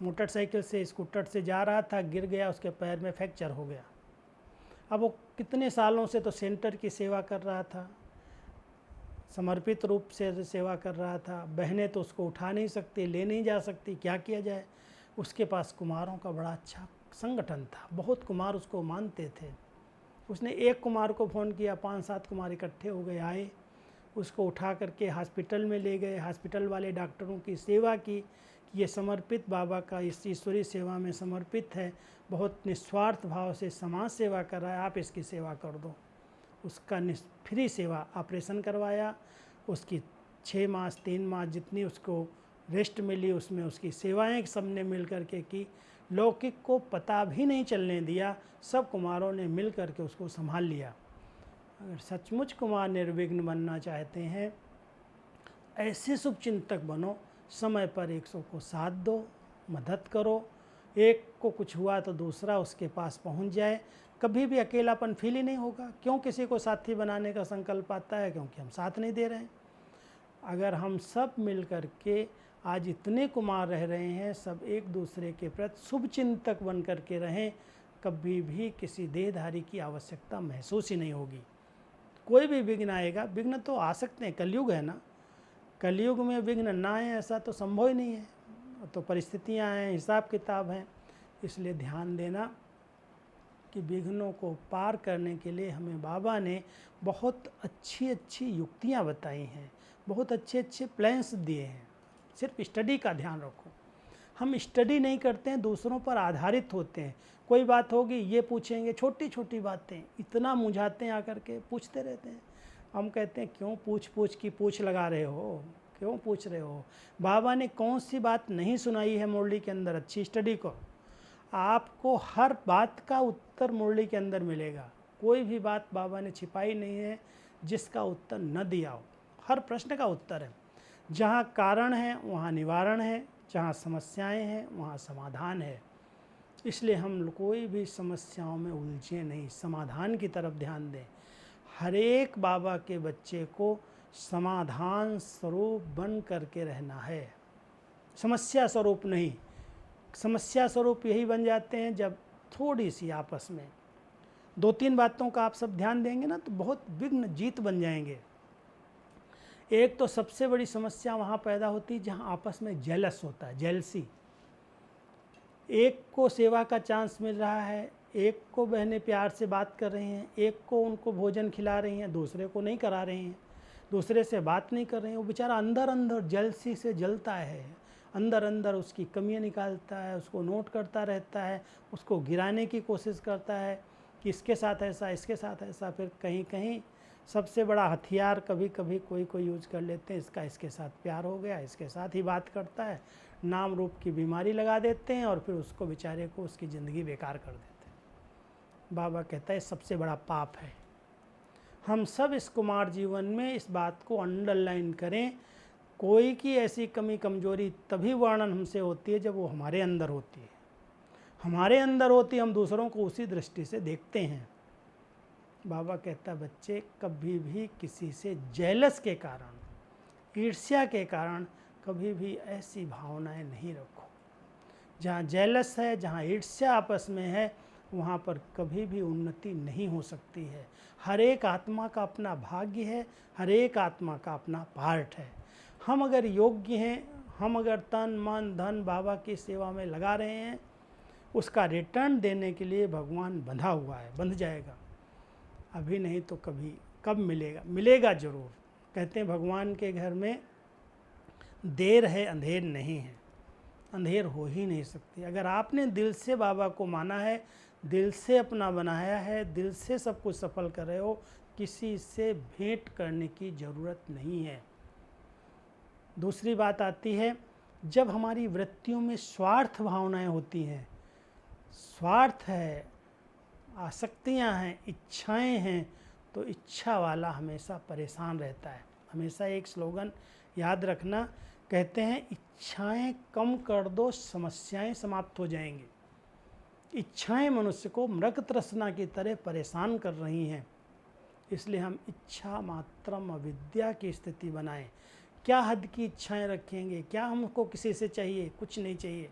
मोटरसाइकिल से स्कूटर से जा रहा था, गिर गया, उसके पैर में फ्रैक्चर हो गया। अब वो कितने सालों से तो सेंटर की सेवा कर रहा था, समर्पित रूप से सेवा कर रहा था, बहनें तो उसको उठा नहीं सकती, ले नहीं जा सकती, क्या किया जाए। उसके पास कुमारों का बड़ा अच्छा संगठन था, बहुत कुमार उसको मानते थे। उसने एक कुमार को फ़ोन किया, 5-7 कुमार इकट्ठे हो गए, आए, उसको उठा करके हॉस्पिटल में ले गए, हॉस्पिटल वाले डॉक्टरों की सेवा की कि ये समर्पित बाबा का इस ईश्वरीय सेवा में समर्पित है, बहुत निस्वार्थ भाव से समाज सेवा कर रहा है, आप इसकी सेवा कर दो। उसका फ्री सेवा ऑपरेशन करवाया, उसकी 6 मास 3 मास जितनी उसको रेस्ट मिली उसमें उसकी सेवाएं सबने मिल कर के की, लौकिक को पता भी नहीं चलने दिया, सब कुमारों ने मिल कर के उसको संभाल लिया। अगर सचमुच कुमार निर्विघ्न बनना चाहते हैं, ऐसे शुभ चिंतक बनो, समय पर 100 को साथ दो, मदद करो, एक को कुछ हुआ तो दूसरा उसके पास पहुंच जाए, कभी भी अकेलापन फील ही नहीं होगा। क्यों किसी को साथी बनाने का संकल्प आता है, क्योंकि हम साथ नहीं दे रहे हैं। अगर हम सब मिल कर के आज इतने कुमार रह रहे हैं, सब एक दूसरे के प्रति शुभ चिंतक बन कर के रहें, कभी भी किसी देहधारी की आवश्यकता महसूस ही नहीं होगी। कोई भी विघ्न आएगा, विघ्न तो आ सकते हैं, कलयुग है ना, कलयुग में विघ्न ना आए ऐसा तो संभव ही नहीं है, तो परिस्थितियां हैं, हिसाब किताब हैं। इसलिए ध्यान देना कि विघ्नों को पार करने के लिए हमें बाबा ने बहुत अच्छी अच्छी युक्तियां बताई हैं, बहुत अच्छे अच्छे प्लान्स दिए हैं। सिर्फ स्टडी का ध्यान रखो, हम स्टडी नहीं करते हैं, दूसरों पर आधारित होते हैं। कोई बात होगी ये पूछेंगे, छोटी छोटी बातें इतना मुझाते हैं, आकर के पूछते रहते हैं। हम कहते हैं क्यों पूछ की पूछ लगा रहे हो, क्यों पूछ रहे हो। बाबा ने कौन सी बात नहीं सुनाई है मुरली के अंदर, अच्छी स्टडी को, आपको हर बात का उत्तर मुरली के अंदर मिलेगा। कोई भी बात बाबा ने छिपाई नहीं है जिसका उत्तर न दिया हो, हर प्रश्न का उत्तर है। जहाँ कारण है वहाँ निवारण है, जहाँ समस्याएं हैं वहाँ समाधान है। इसलिए हम कोई भी समस्याओं में उलझे नहीं, समाधान की तरफ ध्यान दें। हर एक बाबा के बच्चे को समाधान स्वरूप बन करके रहना है, समस्या स्वरूप नहीं। समस्या स्वरूप यही बन जाते हैं जब थोड़ी सी आपस में 2-3 बातों का आप सब ध्यान देंगे ना, तो बहुत विघ्न जीत बन जाएंगे। एक तो सबसे बड़ी समस्या वहाँ पैदा होती है जहाँ आपस में जेलस होता है, जेलसी। एक को सेवा का चांस मिल रहा है, एक को बहनें प्यार से बात कर रही हैं, एक को उनको भोजन खिला रही हैं, दूसरे को नहीं करा रही हैं, दूसरे से बात नहीं कर रही हैं। वो बेचारा अंदर अंदर जेलसी से जलता है, अंदर अंदर उसकी कमियां निकालता है, उसको नोट करता रहता है, उसको गिराने की कोशिश करता है कि इसके साथ ऐसा, इसके साथ ऐसा। फिर कहीं कहीं सबसे बड़ा हथियार कभी कभी कोई यूज कर लेते हैं, इसके साथ प्यार हो गया, इसके साथ ही बात करता है, नाम रूप की बीमारी लगा देते हैं और फिर उसको बेचारे को उसकी ज़िंदगी बेकार कर देते हैं। बाबा कहता है सबसे बड़ा पाप है। हम सब इस कुमार जीवन में इस बात को अंडरलाइन करें, कोई की ऐसी कमी कमजोरी तभी वर्णन हमसे होती है जब वो हमारे अंदर होती है। हमारे अंदर होती है, हम दूसरों को उसी दृष्टि से देखते हैं। बाबा कहता बच्चे कभी भी किसी से जेलस के कारण, ईर्ष्या के कारण कभी भी ऐसी भावनाएं नहीं रखो। जहाँ जेलस है, जहाँ ईर्ष्या आपस में है, वहाँ पर कभी भी उन्नति नहीं हो सकती है। हर एक आत्मा का अपना भाग्य है, हर एक आत्मा का अपना पार्ट है। हम अगर योग्य हैं, हम अगर तन मन धन बाबा की सेवा में लगा रहे हैं, उसका रिटर्न देने के लिए भगवान बंधा हुआ है, बंध जाएगा। अभी नहीं तो कभी, कब मिलेगा? मिलेगा ज़रूर। कहते हैं भगवान के घर में देर है, अंधेर नहीं है। अंधेर हो ही नहीं सकती। अगर आपने दिल से बाबा को माना है, दिल से अपना बनाया है, दिल से सब कुछ सफल कर रहे हो, किसी से भेंट करने की ज़रूरत नहीं है। दूसरी बात आती है, जब हमारी वृत्तियों में स्वार्थ भावनाएं होती हैं, स्वार्थ है, आसक्तियां हैं, इच्छाएं हैं, तो इच्छा वाला हमेशा परेशान रहता है। हमेशा एक स्लोगन याद रखना, कहते हैं इच्छाएं कम कर दो, समस्याएं समाप्त हो जाएंगी। इच्छाएं मनुष्य को मृग तृष्णा की तरह परेशान कर रही हैं। इसलिए हम इच्छा मात्रम अविद्या की स्थिति बनाएं। क्या हद की इच्छाएं रखेंगे? क्या हमको किसी से चाहिए? कुछ नहीं चाहिए।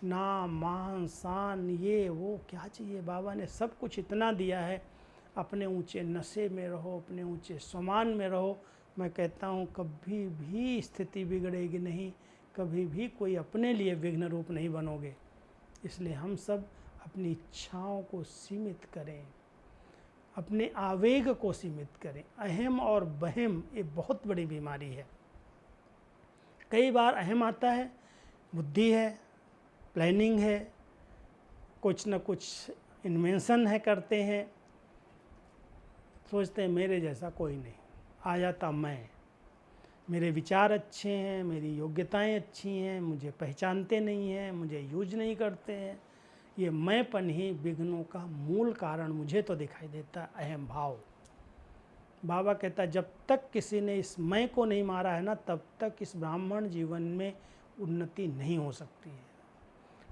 नाम मान शान ये वो क्या चाहिए? बाबा ने सब कुछ इतना दिया है। अपने ऊंचे नशे में रहो, अपने ऊंचे सम्मान में रहो। मैं कहता हूँ कभी भी स्थिति बिगड़ेगी नहीं, कभी भी कोई अपने लिए विघ्न रूप नहीं बनोगे। इसलिए हम सब अपनी इच्छाओं को सीमित करें, अपने आवेग को सीमित करें। अहम और बहम ये बहुत बड़ी बीमारी है। कई बार अहम आता है, बुद्धि है, प्लानिंग है, कुछ न कुछ इन्वेंशन है, करते हैं, सोचते हैं मेरे जैसा कोई नहीं। आ जाता मैं, मेरे विचार अच्छे हैं, मेरी योग्यताएं अच्छी हैं, मुझे पहचानते नहीं हैं, मुझे यूज नहीं करते हैं। ये मैंपन ही विघ्नों का मूल कारण मुझे तो दिखाई देता, अहम भाव। बाबा कहता जब तक किसी ने इस मैं को नहीं मारा है ना, तब तक इस ब्राह्मण जीवन में उन्नति नहीं हो सकती है।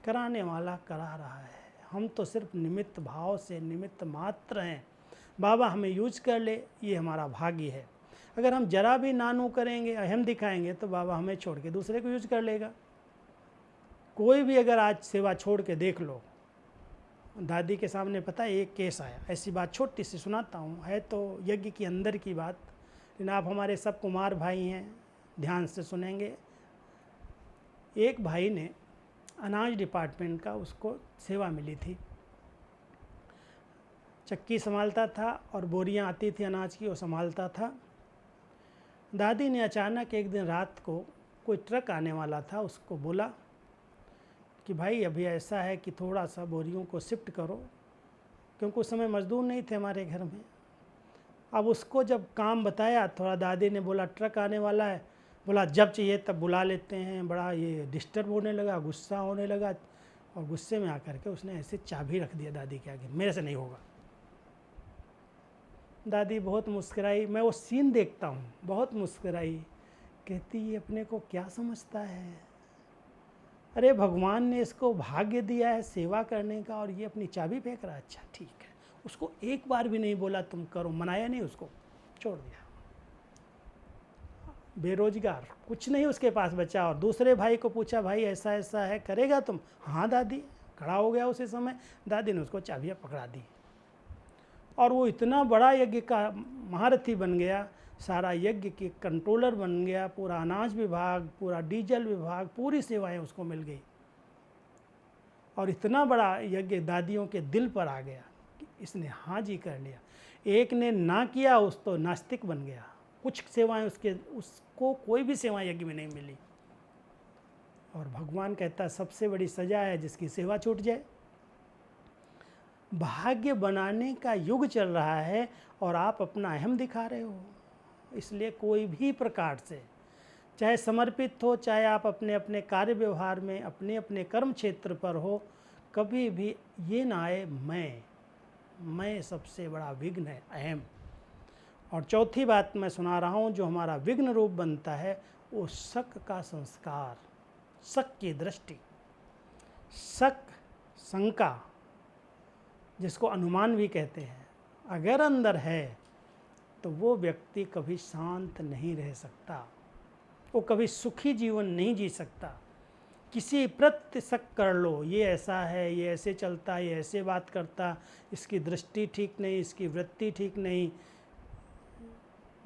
कराने वाला करा रहा है, हम तो सिर्फ निमित्त भाव से निमित्त मात्र हैं। बाबा हमें यूज कर ले, ये हमारा भाग्य है। अगर हम जरा भी नानू करेंगे, अहम दिखाएंगे, तो बाबा हमें छोड़ के दूसरे को यूज कर लेगा। कोई भी अगर आज सेवा छोड़ के देख लो, दादी के सामने पता है एक केस आया, ऐसी बात छोटी सी सुनाता हूँ, है तो यज्ञ की अंदर की बात, लेकिन आप हमारे सब कुमार भाई हैं, ध्यान से सुनेंगे। एक भाई ने अनाज डिपार्टमेंट का उसको सेवा मिली थी, चक्की संभालता था और बोरियां आती थी अनाज की, वो संभालता था। दादी ने अचानक एक दिन रात को कोई ट्रक आने वाला था, उसको बोला कि भाई अभी ऐसा है कि थोड़ा सा बोरियों को शिफ्ट करो, क्योंकि उस समय मज़दूर नहीं थे हमारे घर में। अब उसको जब काम बताया, थोड़ा दादी ने बोला ट्रक आने वाला है, बोला जब चाहिए तब बुला लेते हैं। बड़ा ये डिस्टर्ब होने लगा, गुस्सा होने लगा, और गुस्से में आकर के उसने ऐसे चाबी रख दिया दादी के आगे, मेरे से नहीं होगा। दादी बहुत मुस्कुराई, मैं वो सीन देखता हूँ, बहुत मुस्कुराई, कहती ये अपने को क्या समझता है? अरे भगवान ने इसको भाग्य दिया है सेवा करने का, और ये अपनी चाबी फेंक रहा है। अच्छा ठीक है, उसको एक बार भी नहीं बोला तुम करो, मनाया नहीं, उसको छोड़ दिया। बेरोजगार, कुछ नहीं उसके पास बचा। और दूसरे भाई को पूछा भाई ऐसा ऐसा है, करेगा तुम? हाँ दादी, खड़ा हो गया उसी समय। दादी ने उसको चाबियाँ पकड़ा दी, और वो इतना बड़ा यज्ञ का महारथी बन गया, सारा यज्ञ के कंट्रोलर बन गया, पूरा अनाज विभाग, पूरा डीजल विभाग, पूरी सेवाएं उसको मिल गई। और इतना बड़ा यज्ञ दादियों के दिल पर आ गया कि इसने हाँ जी कर लिया। एक ने ना किया, उस तो नास्तिक बन गया, कुछ सेवाएं उसको कोई भी सेवा यज्ञ में नहीं मिली। और भगवान कहता सबसे बड़ी सजा है जिसकी सेवा छूट जाए। भाग्य बनाने का युग चल रहा है और आप अपना अहम दिखा रहे हो। इसलिए कोई भी प्रकार से, चाहे समर्पित हो, चाहे आप अपने अपने कार्य व्यवहार में, अपने अपने कर्म क्षेत्र पर हो, कभी भी ये ना आए मैं सबसे बड़ा विघ्न है, अहम। और चौथी बात मैं सुना रहा हूँ, जो हमारा विघ्न रूप बनता है वो शक का संस्कार, शक की दृष्टि, शक, शंका, जिसको अनुमान भी कहते हैं, अगर अंदर है तो वो व्यक्ति कभी शांत नहीं रह सकता, वो कभी सुखी जीवन नहीं जी सकता। किसी प्रत्य शक कर लो, ये ऐसा है, ये ऐसे चलता, ये ऐसे बात करता, इसकी दृष्टि ठीक नहीं, इसकी वृत्ति ठीक नहीं,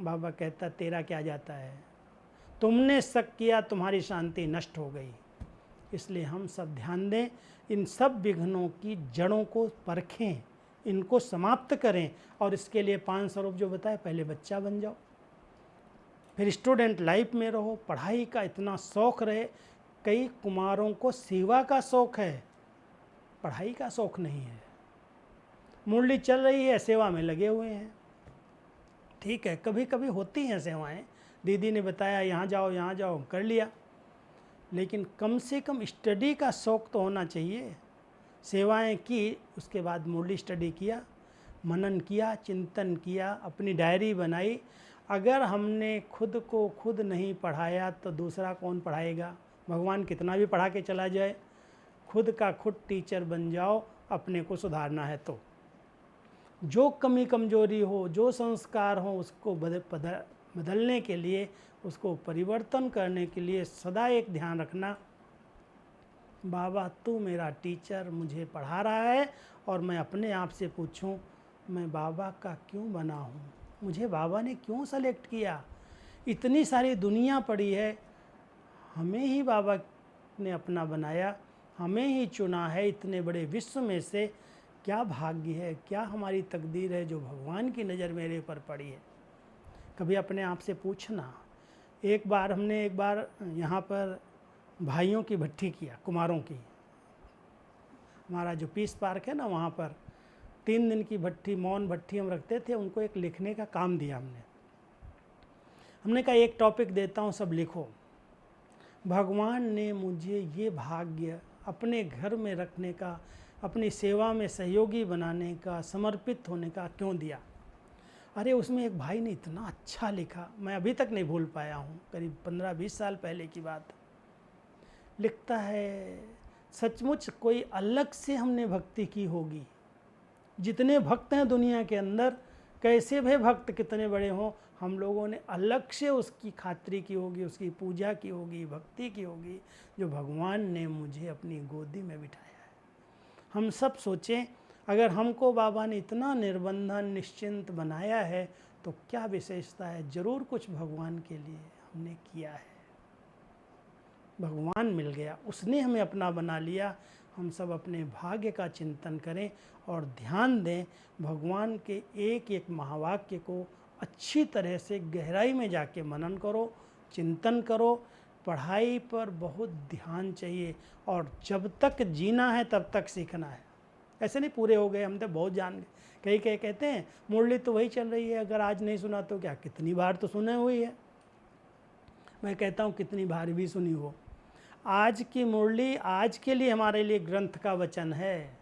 बाबा कहता तेरा क्या जाता है, तुमने शक किया, तुम्हारी शांति नष्ट हो गई। इसलिए हम सब ध्यान दें, इन सब विघ्नों की जड़ों को परखें, इनको समाप्त करें, और इसके लिए 5 स्वरूप जो बताए, पहले बच्चा बन जाओ, फिर स्टूडेंट लाइफ में रहो, पढ़ाई का इतना शौक़ रहे। कई कुमारों को सेवा का शौक़ है, पढ़ाई का शौक़ नहीं है। मुरली चल रही है, सेवा में लगे हुए हैं। ठीक है, कभी कभी होती हैं सेवाएं, दीदी ने बताया यहाँ जाओ, कर लिया, लेकिन कम से कम स्टडी का शौक़ तो होना चाहिए। सेवाएं की, उसके बाद मुरली स्टडी किया, मनन किया, चिंतन किया, अपनी डायरी बनाई। अगर हमने खुद को खुद नहीं पढ़ाया तो दूसरा कौन पढ़ाएगा? भगवान कितना भी पढ़ा के चला जाए, खुद का खुद टीचर बन जाओ, अपने को सुधारना है तो। जो कमी कमजोरी हो, जो संस्कार हो, उसको बदलने के लिए, उसको परिवर्तन करने के लिए सदा एक ध्यान रखना, बाबा तू मेरा टीचर मुझे पढ़ा रहा है, और मैं अपने आप से पूछूं मैं बाबा का क्यों बना हूँ, मुझे बाबा ने क्यों सेलेक्ट किया। इतनी सारी दुनिया पड़ी है, हमें ही बाबा ने अपना बनाया, हमें ही चुना है। इतने बड़े विश्व में से क्या भाग्य है, क्या हमारी तकदीर है जो भगवान की नज़र मेरे पर पड़ी है। कभी अपने आप से पूछना। एक बार यहाँ पर भाइयों की भट्ठी किया, कुमारों की, हमारा जो पीस पार्क है ना, वहाँ पर 3 दिन की भट्ठी, मौन भट्ठी हम रखते थे। उनको एक लिखने का काम दिया हमने कहा एक टॉपिक देता हूँ, सब लिखो। भगवान ने मुझे ये भाग्य अपने घर में रखने का, अपनी सेवा में सहयोगी बनाने का, समर्पित होने का क्यों दिया। अरे उसमें एक भाई ने इतना अच्छा लिखा, मैं अभी तक नहीं भूल पाया हूँ, करीब 15-20 साल पहले की बात। लिखता है सचमुच कोई अलग से हमने भक्ति की होगी। जितने भक्त हैं दुनिया के अंदर, कैसे भी भक्त कितने बड़े हों, हम लोगों ने अलग से उसकी खातिरी की होगी, उसकी पूजा की होगी, भक्ति की होगी, जो भगवान ने मुझे अपनी गोदी में बिठाया है। हम सब सोचें, अगर हमको बाबा ने इतना निर्बंधन निश्चिंत बनाया है तो क्या विशेषता है, ज़रूर कुछ भगवान के लिए हमने किया है। भगवान मिल गया, उसने हमें अपना बना लिया। हम सब अपने भाग्य का चिंतन करें और ध्यान दें, भगवान के एक एक महावाक्य को अच्छी तरह से गहराई में जाके मनन करो, चिंतन करो। पढ़ाई पर बहुत ध्यान चाहिए, और जब तक जीना है तब तक सीखना है। ऐसे नहीं पूरे हो गए हम तो बहुत जान गए। कई कहते हैं मुरली तो वही चल रही है, अगर आज नहीं सुना तो क्या, कितनी बार तो सुने हुई है। मैं कहता हूँ कितनी बार भी सुनी हो, आज की मुरली आज के लिए हमारे लिए ग्रंथ का वचन है।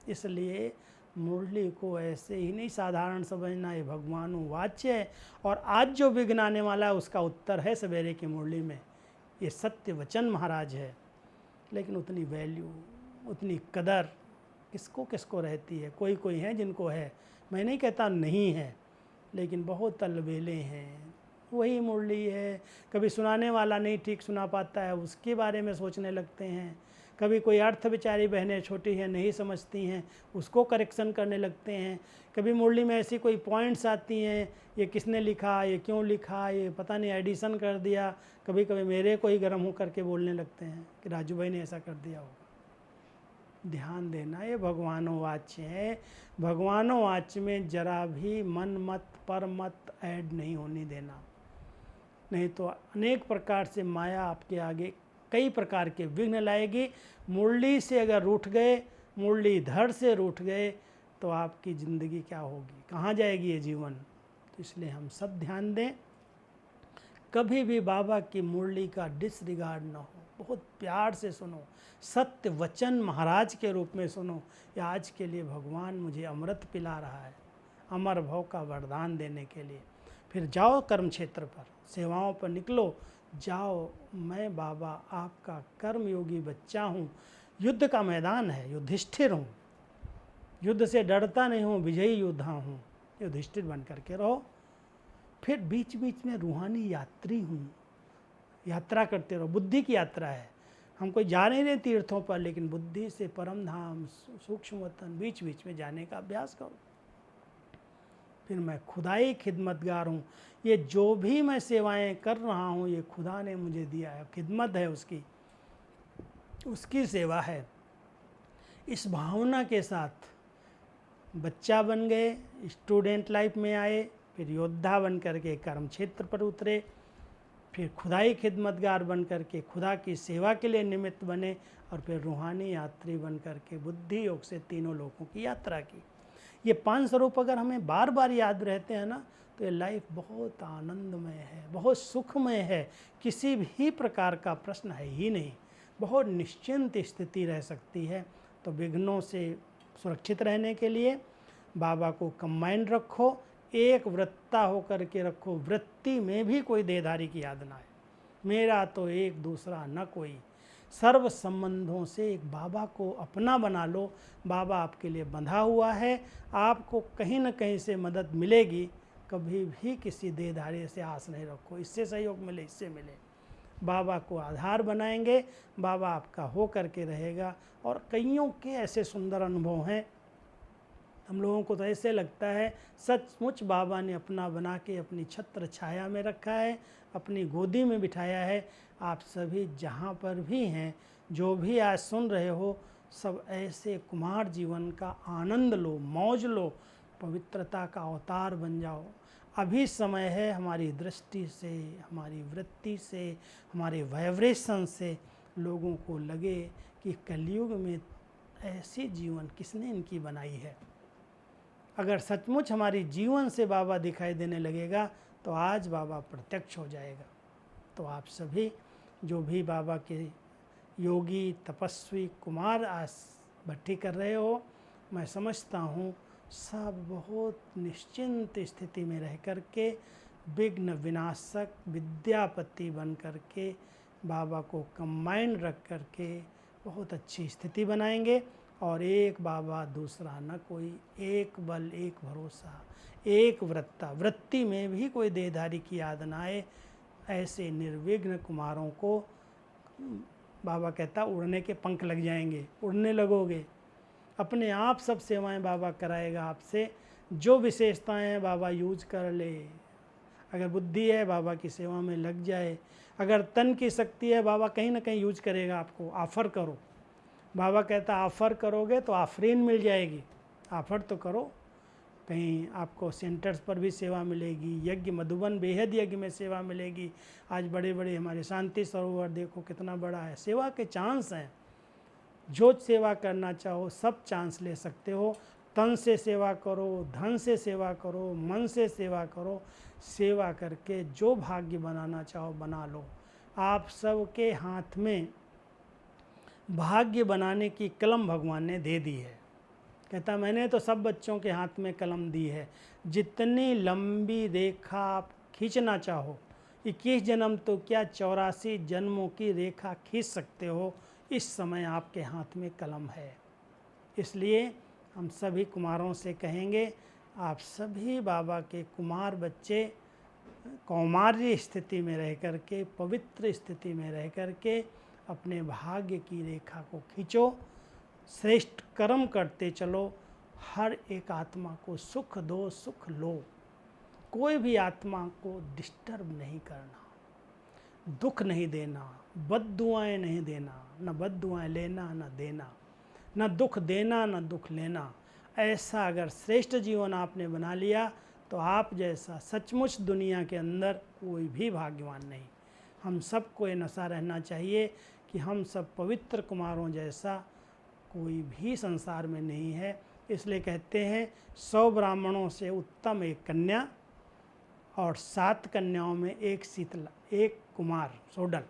इसलिए मुरली को ऐसे ही नहीं साधारण समझना, ये भगवान वाच्य है। और आज जो विघ्न आने वाला है उसका उत्तर है सवेरे की मुरली में। ये सत्य वचन महाराज है, लेकिन उतनी वैल्यू, उतनी कदर किसको किसको रहती है। कोई कोई है जिनको है, मैं नहीं कहता नहीं है, लेकिन बहुत अलबेले हैं। वही मुरली है, कभी सुनाने वाला नहीं ठीक सुना पाता है, उसके बारे में सोचने लगते हैं। कभी कोई अर्थ बेचारी बहनें छोटी हैं नहीं समझती हैं, उसको करेक्शन करने लगते हैं। कभी मुरली में ऐसी कोई पॉइंट्स आती हैं, ये किसने लिखा, ये क्यों लिखा, ये पता नहीं एडिशन कर दिया। कभी कभी मेरे को ही गर्म हो करके बोलने लगते हैं कि राजू भाई ने ऐसा कर दिया होगा। ध्यान देना, ये भगवानों वाच्य है। भगवानों वाच्य में जरा भी मन मत पर मत ऐड नहीं होने देना, नहीं तो अनेक प्रकार से माया आपके आगे कई प्रकार के विघ्न लाएगी। मुरली से अगर रूठ गए, मुरलीधर से रूठ गए, तो आपकी ज़िंदगी क्या होगी, कहाँ जाएगी ये जीवन। तो इसलिए हम सब ध्यान दें, कभी भी बाबा की मुरली का डिसरिगार्ड ना हो, बहुत प्यार से सुनो, सत्य वचन महाराज के रूप में सुनो। या आज के लिए भगवान मुझे अमृत पिला रहा है, अमर भव का वरदान देने के लिए। फिर जाओ कर्म क्षेत्र पर, सेवाओं पर निकलो, जाओ, मैं बाबा आपका कर्मयोगी बच्चा हूँ। युद्ध का मैदान है, युधिष्ठिर हूँ, युद्ध से डरता नहीं हूँ, विजयी योद्धा हूँ, युधिष्ठिर बन करके रहो। फिर बीच बीच में रूहानी यात्री हूँ, यात्रा करते रहो। बुद्धि की यात्रा है, हम कोई जा नहीं रहे तीर्थों पर, लेकिन बुद्धि से परम धाम, सूक्ष्म वतन, बीच बीच में जाने का अभ्यास करो। फिर मैं खुदाई खिदमतगार हूँ, ये जो भी मैं सेवाएं कर रहा हूँ ये खुदा ने मुझे दिया है, खिदमत है उसकी, उसकी सेवा है। इस भावना के साथ बच्चा बन गए, स्टूडेंट लाइफ में आए, फिर योद्धा बन करके कर्म क्षेत्र पर उतरे, फिर खुदाई खिदमतगार बन करके खुदा की सेवा के लिए निमित्त बने, और फिर रूहानी यात्री बन करके बुद्धि योग से तीनों लोकों की यात्रा की। ये 5 स्वरूप अगर हमें बार बार याद रहते हैं ना, तो ये लाइफ बहुत आनंदमय है, बहुत सुखमय है, किसी भी प्रकार का प्रश्न है ही नहीं, बहुत निश्चिंत स्थिति रह सकती है। तो विघ्नों से सुरक्षित रहने के लिए बाबा को कंबाइंड रखो, एक वृत्ता होकर के रखो, वृत्ति में भी कोई देहधारी की याद ना आए, मेरा तो एक दूसरा न कोई, सर्व संबंधों से एक बाबा को अपना बना लो। बाबा आपके लिए बंधा हुआ है, आपको कहीं न कहीं से मदद मिलेगी, कभी भी किसी देहधारी से आस नहीं रखो, इससे सहयोग मिले, इससे मिले। बाबा को आधार बनाएंगे, बाबा आपका हो करके रहेगा। और कईयों के ऐसे सुंदर अनुभव हैं, हम लोगों को तो ऐसे लगता है सचमुच बाबा ने अपना बना के अपनी छत्र छाया में रखा है, अपनी गोदी में बिठाया है। आप सभी जहाँ पर भी हैं, जो भी आज सुन रहे हो, सब ऐसे कुमार जीवन का आनंद लो, मौज लो, पवित्रता का अवतार बन जाओ। अभी समय है, हमारी दृष्टि से, हमारी वृत्ति से, हमारे वाइब्रेशन से लोगों को लगे कि कलयुग में ऐसी जीवन किसने इनकी बनाई है। अगर सचमुच हमारी जीवन से बाबा दिखाई देने लगेगा तो आज बाबा प्रत्यक्ष हो जाएगा। तो आप सभी जो भी बाबा के योगी तपस्वी कुमार आज भट्टी कर रहे हो, मैं समझता हूँ सब बहुत निश्चिंत स्थिति में रह कर के विघ्न विनाशक विद्यापति बन कर के बाबा को कंबाइंड रख कर के बहुत अच्छी स्थिति बनाएंगे। और एक बाबा दूसरा न कोई, एक बल एक भरोसा, एक वृत्ता, वृत्ति में भी कोई देहधारी की याद न आए। ऐसे निर्विघ्न कुमारों को बाबा कहता उड़ने के पंख लग जाएंगे, उड़ने लगोगे, अपने आप सब सेवाएं बाबा कराएगा आपसे। जो विशेषताएं हैं बाबा यूज कर ले, अगर बुद्धि है बाबा की सेवा में लग जाए, अगर तन की शक्ति है बाबा कहीं ना कहीं यूज करेगा आपको। ऑफ़र करो, बाबा कहता ऑफ़र करोगे तो आफरीन मिल जाएगी, ऑफ़र तो करो। कहीं आपको सेंटर्स पर भी सेवा मिलेगी, यज्ञ मधुबन बेहद यज्ञ में सेवा मिलेगी। आज बड़े बड़े हमारे शांति सरोवर देखो कितना बड़ा है, सेवा के चांस हैं। जो सेवा करना चाहो सब चांस ले सकते हो। तन से सेवा करो, धन से सेवा करो, मन से सेवा करो, सेवा करके जो भाग्य बनाना चाहो बना लो। आप सबके हाथ में भाग्य बनाने की कलम भगवान ने दे दी है। कहता मैंने तो सब बच्चों के हाथ में कलम दी है, जितनी लंबी रेखा आप खींचना चाहो, 21 जन्म तो क्या 84 जन्मों की रेखा खींच सकते हो। इस समय आपके हाथ में कलम है। इसलिए हम सभी कुमारों से कहेंगे, आप सभी बाबा के कुमार बच्चे कौमार्य स्थिति में रह कर के, पवित्र स्थिति में रह कर के अपने भाग्य की रेखा को खींचो, श्रेष्ठ कर्म करते चलो, हर एक आत्मा को सुख दो, सुख लो। कोई भी आत्मा को डिस्टर्ब नहीं करना, दुख नहीं देना, बद दुआएं नहीं देना, न बद दुआएं लेना न देना, न दुख देना न दुख लेना। ऐसा अगर श्रेष्ठ जीवन आपने बना लिया तो आप जैसा सचमुच दुनिया के अंदर कोई भी भाग्यवान नहीं। हम सबको ये नशा रहना चाहिए कि हम सब पवित्र कुमारों जैसा कोई भी संसार में नहीं है। इसलिए कहते हैं 100 ब्राह्मणों से उत्तम एक कन्या और 7 कन्याओं में एक शीतला, एक कुमार सोडल।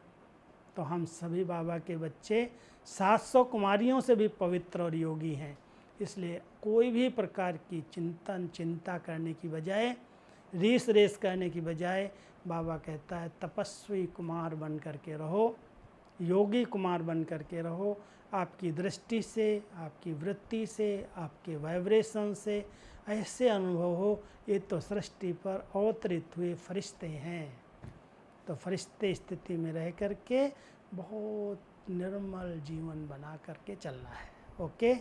तो हम सभी बाबा के बच्चे 700 कुमारियों से भी पवित्र और योगी हैं। इसलिए कोई भी प्रकार की चिंता करने की बजाय रीस रेस करने की बजाय बाबा कहता है तपस्वी कुमार बन करके रहो, योगी कुमार बन करके रहो। आपकी दृष्टि से, आपकी वृत्ति से, आपके वाइब्रेशन से ऐसे अनुभव हो ये तो सृष्टि पर अवतरित हुए फरिश्ते हैं। तो फरिश्ते स्थिति में रह करके बहुत निर्मल जीवन बना करके चलना है। ओके,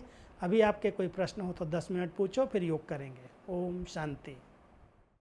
अभी आपके कोई प्रश्न हो तो 10 मिनट पूछो, फिर योग करेंगे। ओम शांति।